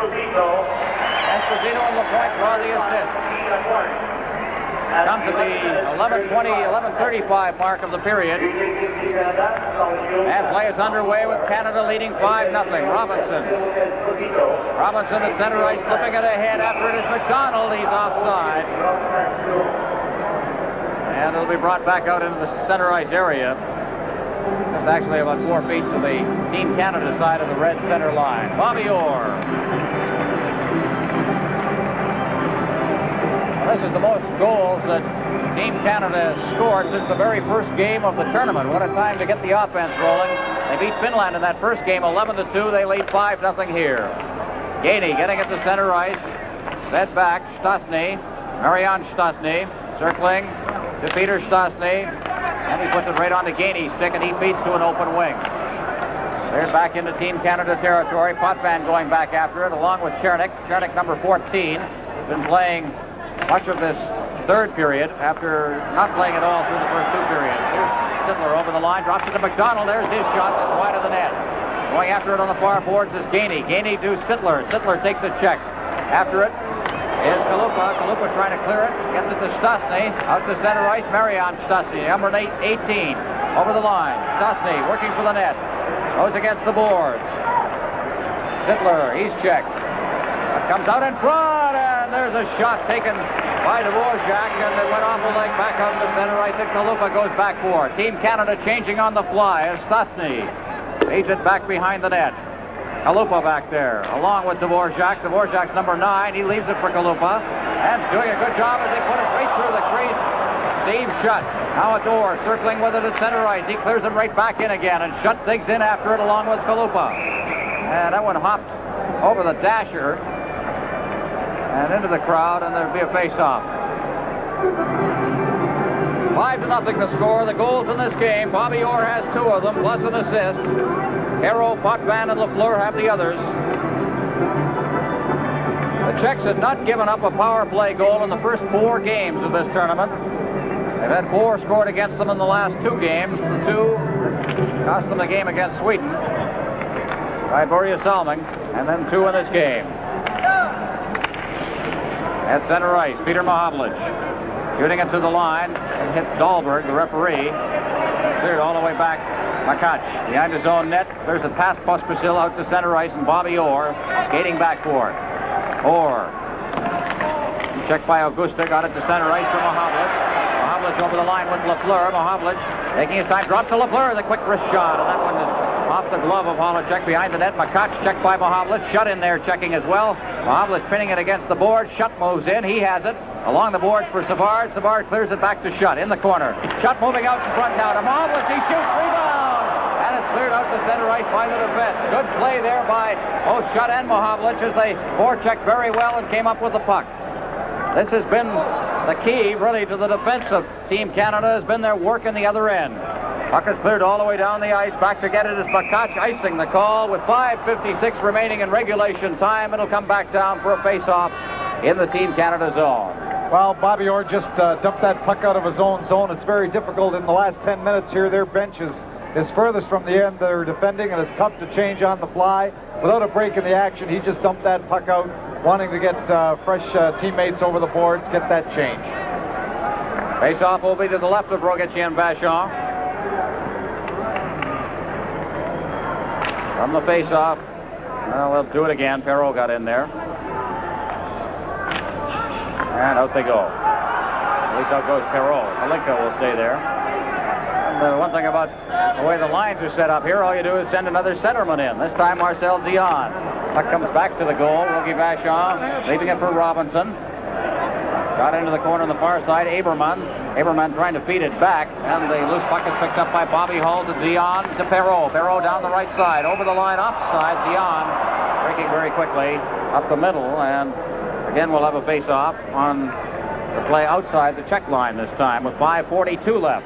Esposito on the point draw the assist. Come to the 11:35 mark of the period. And play is underway with Canada leading 5-0. Robinson at center ice, flipping it ahead. After it is McDonald. He's offside. And it'll be brought back out into the center ice area. It's actually about 4 feet to the Team Canada side of the red center line. Bobby Orr. This is the most goals that Team Canada has scored since the very first game of the tournament. What a time to get the offense rolling. They beat Finland in that first game 11-2. They lead 5-0 here. Gainey getting it to center ice. Fed back. Stastny. Marian Stastny circling to Peter Stastny. And he puts it right onto Gainey's stick, and he feeds to an open wing. They're back into Team Canada territory. Potvin going back after it along with Chernik. Chernik number 14. Been playing much of this third period after not playing at all through the first two periods. Here's Sittler over the line, drops it to McDonald. There's his shot that's wide of the net. Going after it on the far boards is Gainey. Gainey to Sittler. Sittler takes a check. After it is Kalupa. Kalupa trying to clear it. Gets it to Stastny. Out to center ice, Marian Stastny. Number 18. Over the line. Stastny working for the net. Goes against the boards. Sittler, he's checked. Comes out in front, and there's a shot taken by Dvorak, and it went off the leg back out to center ice, and Kalupa goes back for it. Team Canada changing on the fly as Stastny feeds it back behind the net. Kalupa back there, along with Dvorak. Dvorak's number 9. He leaves it for Kalupa, and doing a good job as they put it right through the crease. Steve Shutt, now at Orr, circling with it at center ice. He clears it right back in again, and Shutt digs in after it along with Kalupa. And that one hopped over the dasher and into the crowd, and there'll be a face-off. 5-0 the score. The goals in this game. Bobby Orr has 2 of them, plus an assist. Hero, Potvin, and Lafleur have the others. The Czechs had not given up a power play goal in the first 4 games of this tournament. They've had 4 scored against them in the last 2 games. The 2 that cost them the game against Sweden by Börje Salming, and then 2 in this game. At center ice, Peter Mahovlich shooting it to the line and hit Dahlberg, the referee. Cleared all the way back. Makac behind his own net. There's a pass Pospisil out to center ice, and Bobby Orr skating back for it. Orr. Checked by Augusta, got it to center ice for Mahovlich. Mahovlich over the line with Lafleur. Mahovlich taking his time, dropped to Lafleur, the quick wrist shot, and that one is off the glove of Holacek behind the net. Makac checked by Mahovlich. Shutt in there checking as well. Mahovlich pinning it against the board. Shutt moves in. He has it. Along the boards for Savard. Savard clears it back to Shutt in the corner. Shutt moving out in front now to Mahovlich. He shoots. Rebound. And it's cleared out to center ice by the defense. Good play there by both Shutt and Mahovlich as they forechecked very well and came up with the puck. This has been the key, really, to the defense of Team Canada, has been their work in the other end. Puck is cleared all the way down the ice. Back to get it is Bakach, icing the call with 5:56 remaining in regulation time. It'll come back down for a face-off in the Team Canada zone. Well, Bobby Orr just dumped that puck out of his own zone. It's very difficult in the last 10 minutes here. Their bench is furthest from the end they're defending, and it's tough to change on the fly. Without a break in the action, he just dumped that puck out, wanting to get fresh teammates over the boards, get that change. Face-off will be to the left of Rogic and Vachon. From the face-off, well, we'll do it again. Perreault got in there. And out they go. At least out goes Perreault. Kalinka will stay there. And the one thing about the way the lines are set up here, all you do is send another centerman in. This time Marcel Dion. Puck comes back to the goal. Rogie Vachon leaving it for Robinson. Got into the corner on the far side. Aberman trying to feed it back. And the loose puck is picked up by Bobby Hull to Dion to Perreault. Perreault down the right side. Over the line offside. Dion breaking very quickly up the middle. And again, we'll have a face-off on the play outside the check line this time with 5:42 left.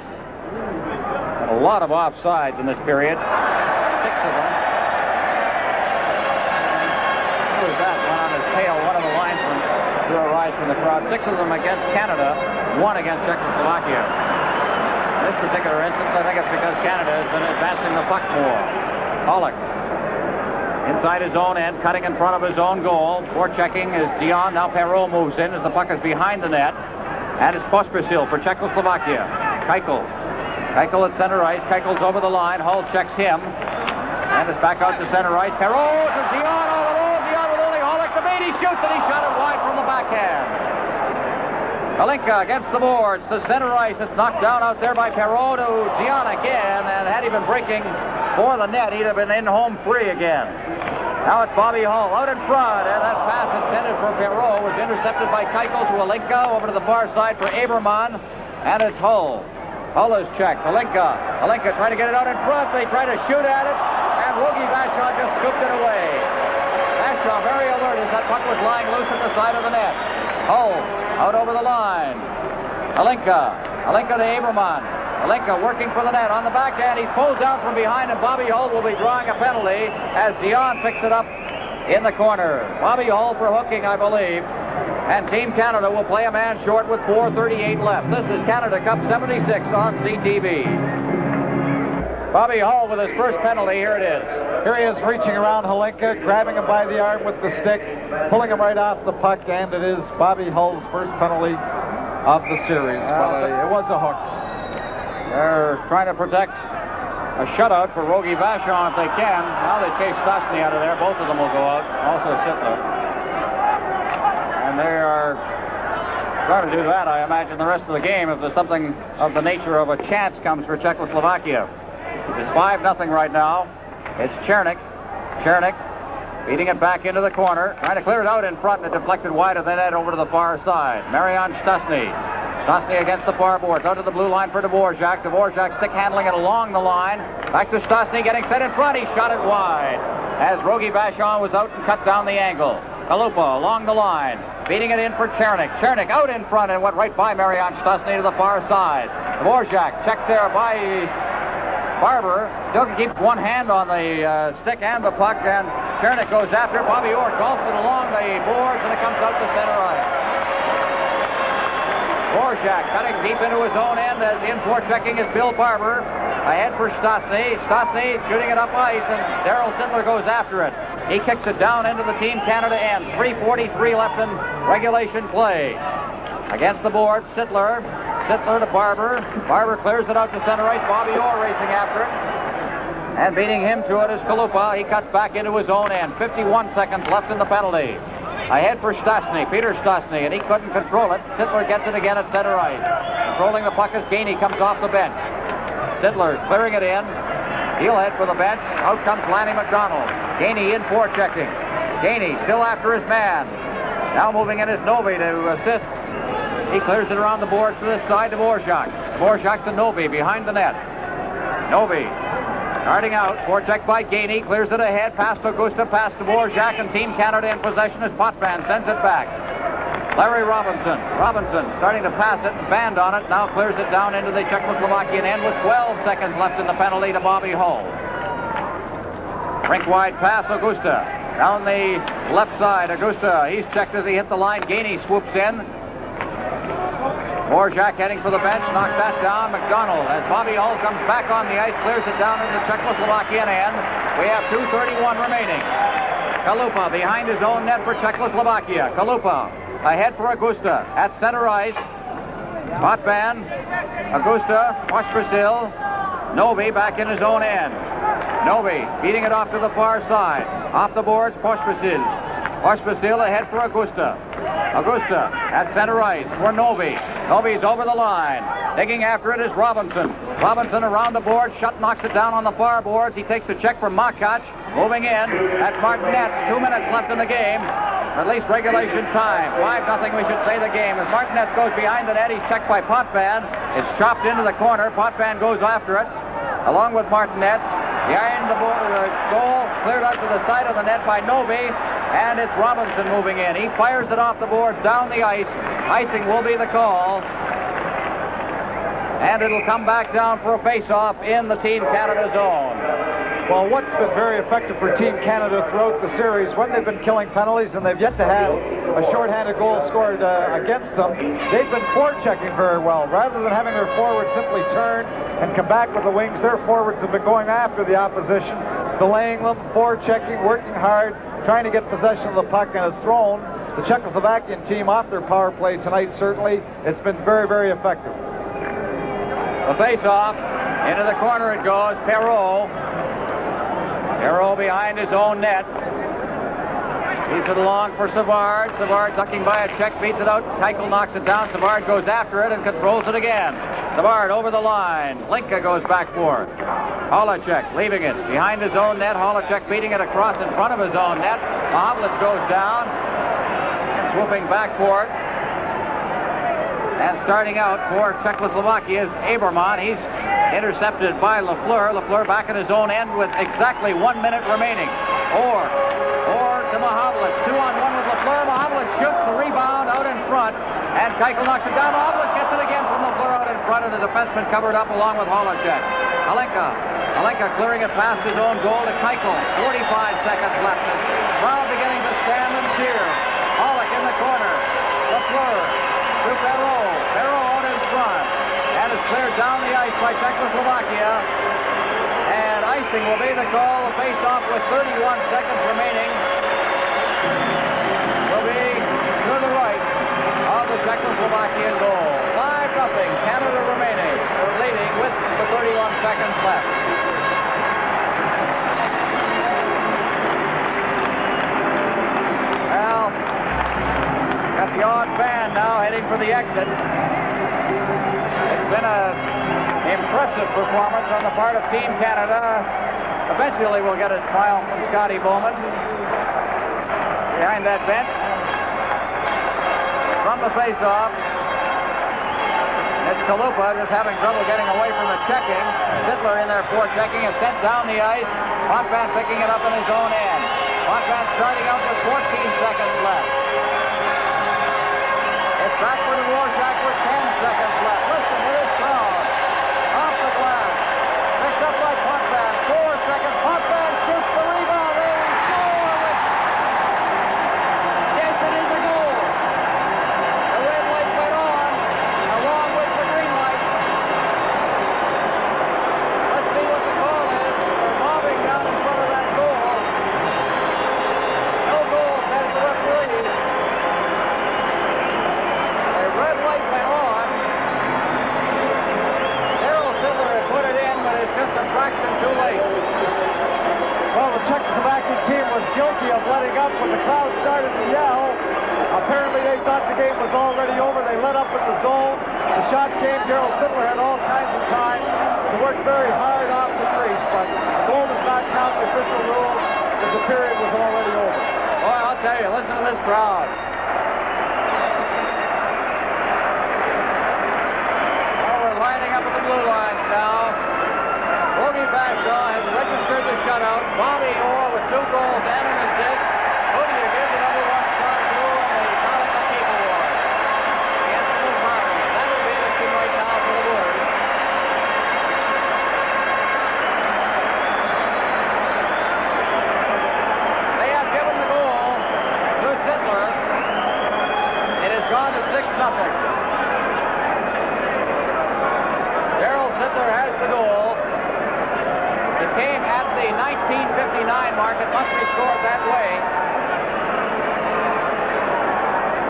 And a lot of offsides in this period. 6 of them. Who was that? One on his tail, one of the linesmen drew a rise from the crowd. 6 of them against Canada, 1 against Czechoslovakia. In this particular instance, I think it's because Canada has been advancing the puck more. Pollock. Inside his own end, cutting in front of his own goal. Forechecking is Dion. Now Perreault moves in as the puck is behind the net. And it's Pospisil for Czechoslovakia. Keuchel at center ice. Keuchel's over the line. Hull checks him. And it's back out to center ice. Perreault to Dion all alone. Dion with only Hollick. The bait, he shoots and he shot it wide from the backhand. Kalinka against the boards to center ice. It's knocked down out there by Perreault to Dion again. And had he been breaking for the net, he'd have been in home free again. Now it's Bobby Hull out in front, and that pass intended for Perreault was intercepted by Keuchel to Kalinka over to the far side for Aberman, and it's Hull. Hull is checked. Kalinka trying to get it out in front. They try to shoot at it, and Rogie Vachon just scooped it away. Vachon very alert as that puck was lying loose at the side of the net. Hull out over the line. Kalinka to Aberman. Kalinka working for the net on the backhand. He's pulled down from behind, and Bobby Hull will be drawing a penalty as Dion picks it up in the corner. Bobby Hull for hooking, I believe. And Team Canada will play a man short with 4:38 left. This is Canada Cup 76 on CTV. Bobby Hull with his first penalty. Here it is. Here he is reaching around Kalinka, grabbing him by the arm with the stick, pulling him right off the puck, and it is Bobby Hull's first penalty of the series. But it was a hook. They're trying to protect a shutout for Rogie Vachon if they can. Now they chase Stastny out of there. Both of them will go out. Also Sittler. And they are trying to do that, I imagine, the rest of the game if there's something of the nature of a chance comes for Czechoslovakia. It's 5-0 right now. It's Chernik. Feeding it back into the corner. Trying to clear it out in front, and it deflected wide of the net over to the far side. Marian Stastny. Stastny against the far boards, out to the blue line for Dvorak. Dvorak stick handling it along the line. Back to Stastny, getting set in front. He shot it wide as Rogie Vachon was out and cut down the angle. Kalupa along the line, feeding it in for Chernik. Chernik out in front and went right by Marian Stastny to the far side. Dvorak checked there by Barber. Still keeps one hand on the stick and the puck, and Chernik goes after it. Bobby Orr golfed it along the boards, and it comes out to center ice. Dvorak cutting deep into his own end as in forechecking is Bill Barber. Ahead for Stastny. Stastny shooting it up ice, and Darryl Sittler goes after it. He kicks it down into the Team Canada end. 3:43 left in regulation play. Against the board, Sittler to Barber. Barber clears it out to center ice. Bobby Orr racing after it. And beating him to it is Kalupa. He cuts back into his own end. 51 seconds left in the penalty. Ahead for Stastny, Peter Stastny, and he couldn't control it. Sittler gets it again at center ice. Controlling the puck as Gainey comes off the bench. Sittler clearing it in. He'll head for the bench. Out comes Lanny McDonald. Gainey in forechecking. Gainey still after his man. Now moving in is Novi to assist. He clears it around the boards to this side to Dvorak. Dvorak to Novi behind the net. Novi starting out. Forecheck by Gainey. Clears it ahead. Pass to Augusta. Pass to Dvorak. And Team Canada in possession as Potvin sends it back. Larry Robinson. Robinson starting to pass it and band on it. Now clears it down into the Czechoslovakian end with 12 seconds left in the penalty to Bobby Hull. Rink wide pass, Augusta. Down the left side, Augusta. He's checked as he hit the line. Gainey swoops in. Borjak heading for the bench. Knocks that down. McDonald, as Bobby Hull comes back on the ice, clears it down into the Czechoslovakian end. We have 2:31 remaining. Kalupa behind his own net for Czechoslovakia. Kalupa ahead for Augusta at center ice. Potvin, Augusta, Pospisil, Novi back in his own end. Novi beating it off to the far side. Off the boards, Pospisil. Pospisil ahead for Augusta. Augusta at center ice for Novi. Novi's over the line. Digging after it is Robinson. Robinson around the board. Shutt knocks it down on the far boards. He takes the check from Makac. Moving in at Martinez. 2 minutes left in the game. At least regulation time. 5-0 we should say the game. As Martinez goes behind the net, he's checked by Potvin. It's chopped into the corner. Potvin goes after it along with Martinez. Behind the goal, cleared out to the side of the net by Novi. And it's Robinson moving in. He fires it off the boards down the ice. Icing will be the call. And it'll come back down for a face-off in the Team Canada zone. Well, what's been very effective for Team Canada throughout the series, when they've been killing penalties and they've yet to have a shorthanded goal scored against them, they've been forechecking very well. Rather than having their forwards simply turn and come back with the wings, their forwards have been going after the opposition, delaying them, forechecking, working hard, trying to get possession of the puck, and has thrown the Czechoslovakian team off their power play tonight. Certainly, it's been very, very effective. The face-off, into the corner it goes. Perreault behind his own net. He's it along for Savard. Savard ducking by a check, beats it out. Keichel knocks it down. Savard goes after it and controls it again. Savard over the line. Linka goes back for it. Holacek leaving it behind his own net. Holacek beating it across in front of his own net. Mahavlich goes down. Swooping back for it. And starting out for Czechoslovakia is Abermont. He's intercepted by Lafleur. Lafleur back in his own end with exactly 1 minute remaining. Or to Mahavlich. 2-on-1 with Lafleur. Mahavlich shoots the rebound out in front. And Keichel knocks it down. Mahavlich gets it again from Lafleur out in front. And the defenseman covered up along with Holacek. Alenka clearing it past his own goal to Keichel. 45 seconds left. The crowd beginning to stand and cheer. Pollock in the corner. Lafleur to Perreault. Perreault out in front. And it's cleared down the ice by Czechoslovakia. And icing will be the call. The face-off with 31 seconds remaining will be to the right of the Czechoslovakian goal. 5-0. Canada remaining. They're leading with the 31 seconds left. Well, got the odd fan now heading for the exit. It's been an impressive performance on the part of Team Canada. Eventually we'll get a smile from Scotty Bowman behind that bench. From the face-off, it's Kalupa just having trouble getting away from the checking. Sittler in there for checking is sent down the ice. Potvin picking it up in his own end. Potvin starting out with 14 seconds left. It's backward to Rorschach with 10 seconds left. Listen to this crowd. Off the glass. Picked up by Potvin. 4 seconds. Potvin shoots the rebound and scores. Yes, it is a goal. The red light went on along with the green light. Let's see what the call is. They're mobbing down in front of that goal. No goal, says the referee. The red light went on. Daryl Sittler had put it in, but it's just a fraction too late. Well, the Czechoslovakian team was guilty of letting up when the crowd started to yell. Apparently they thought the game was already over. They let up in the zone. The shot came. Daryl Sittler had all kinds of time to work very hard off the crease, but the goal does not count the official rules as the period was already over. Boy, I'll tell you, listen to this crowd. Well, we're lining up at the blue lines now. Bogey Bagshaw has registered the shutout. Bobby Orr with 2 goals and an assist. Who do you give the #1 star to in the Carlton Keith Award? Darrell Sittler has the goal. It came at the 19:59 mark. It must be scored that way.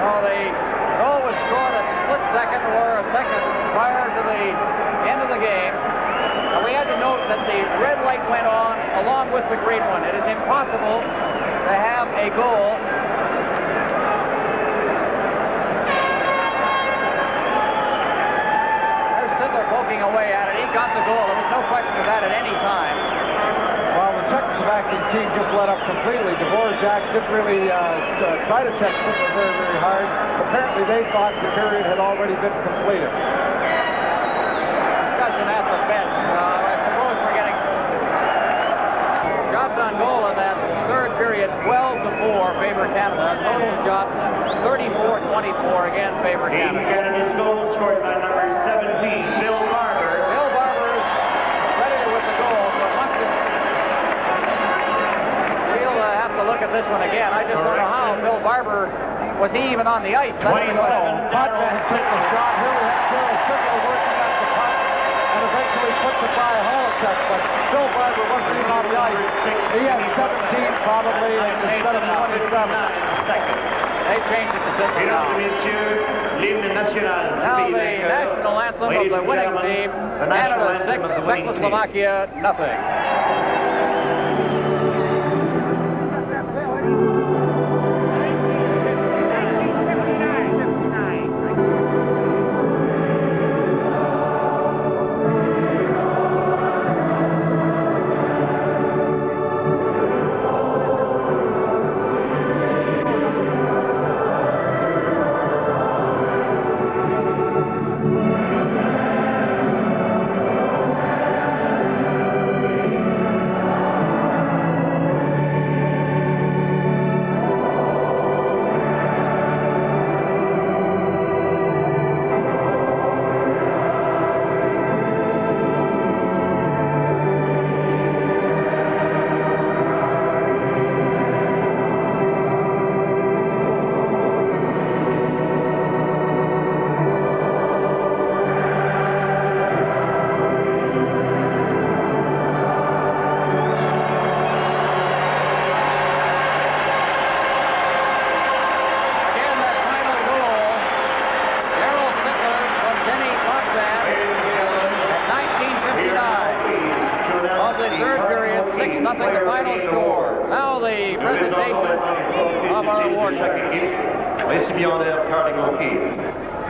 Well, the goal was scored a split second or a second prior to the end of the game. And we had to note that the red light went on along with the green one. It is impossible to have a goal poking away at it. He got the goal. There was no question of that at any time. Well, the Czechoslovakian team just let up completely. Dvorak didn't really try to check Sittler very, very hard. Apparently, they thought the period had already been completed. Discussion at the bench. I suppose we're getting shots on goal in that third period. 12-4 favor Canada. Total shots 34-24 again favor Canada. Canada's goal scored by number 17, Bill Barber. Bill Barber is credited with the goal, so it must have... We'll have to look at this one again. I just don't know how Bill Barber... Was he even on the ice? 27. Potvin took the shot. Here we have Darrell Sittler working at the puck and eventually puts it by Holochek, but Bill Barber wasn't even on the ice. He had 17 probably instead of 27. They changed it to Sittler now. Now the national anthem of the winning team, Canada 6, Czechoslovakia nothing.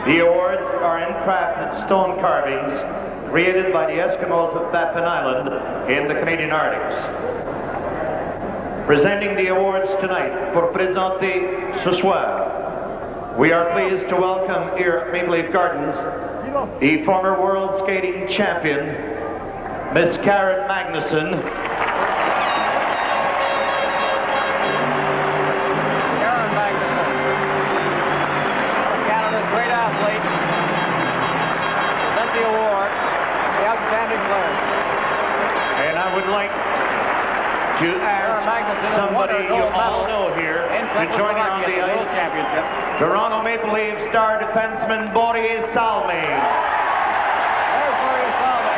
The awards are handcrafted stone carvings created by the Eskimos of Baffin Island in the Canadian Arctics. Presenting the awards tonight, pour présenter ce soir, we are pleased to welcome here at Maple Leaf Gardens the former world skating champion, Miss Karen Magnusson. And I would like to ask somebody you all know here to join in on the ice. Toronto Maple Leaf star defenseman Boris Salmi. There's Boris Salmi.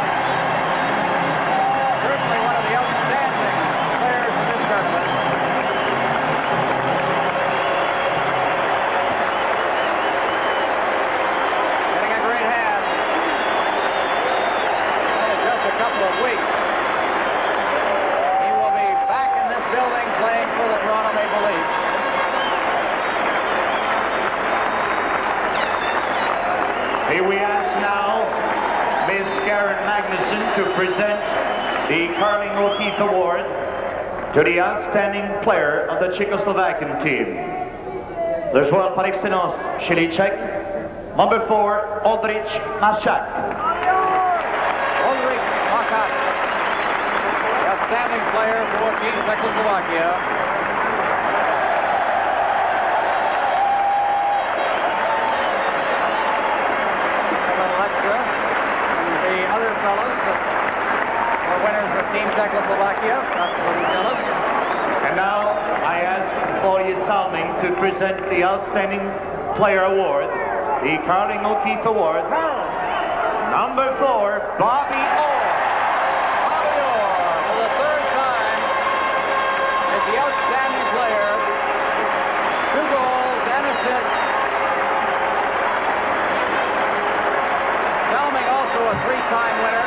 Certainly one of the outstanding players in this tournament. Getting a great hand. In just a couple of weeks, he will be back in this building playing for the Toronto Maple Leafs. Here we ask now Miss Karen Magnusson to present the Carling O'Keefe Award to the outstanding player of the Czechoslovakian team. Le joueur par excellence chez les Tchèques, number 4, Oldrich Machak. Oldrich Machak, the outstanding player for Team Czechoslovakia. The other fellows that are winners of Team Czechoslovakia, not to be jealous. And now I ask Boris Salming to present the Outstanding Player Award the Carling O'Keefe Award. Number 4, Bobby Orr. Bobby Orr, for the third time, is the outstanding player. 2 goals and assists. Selming also a 3-time winner.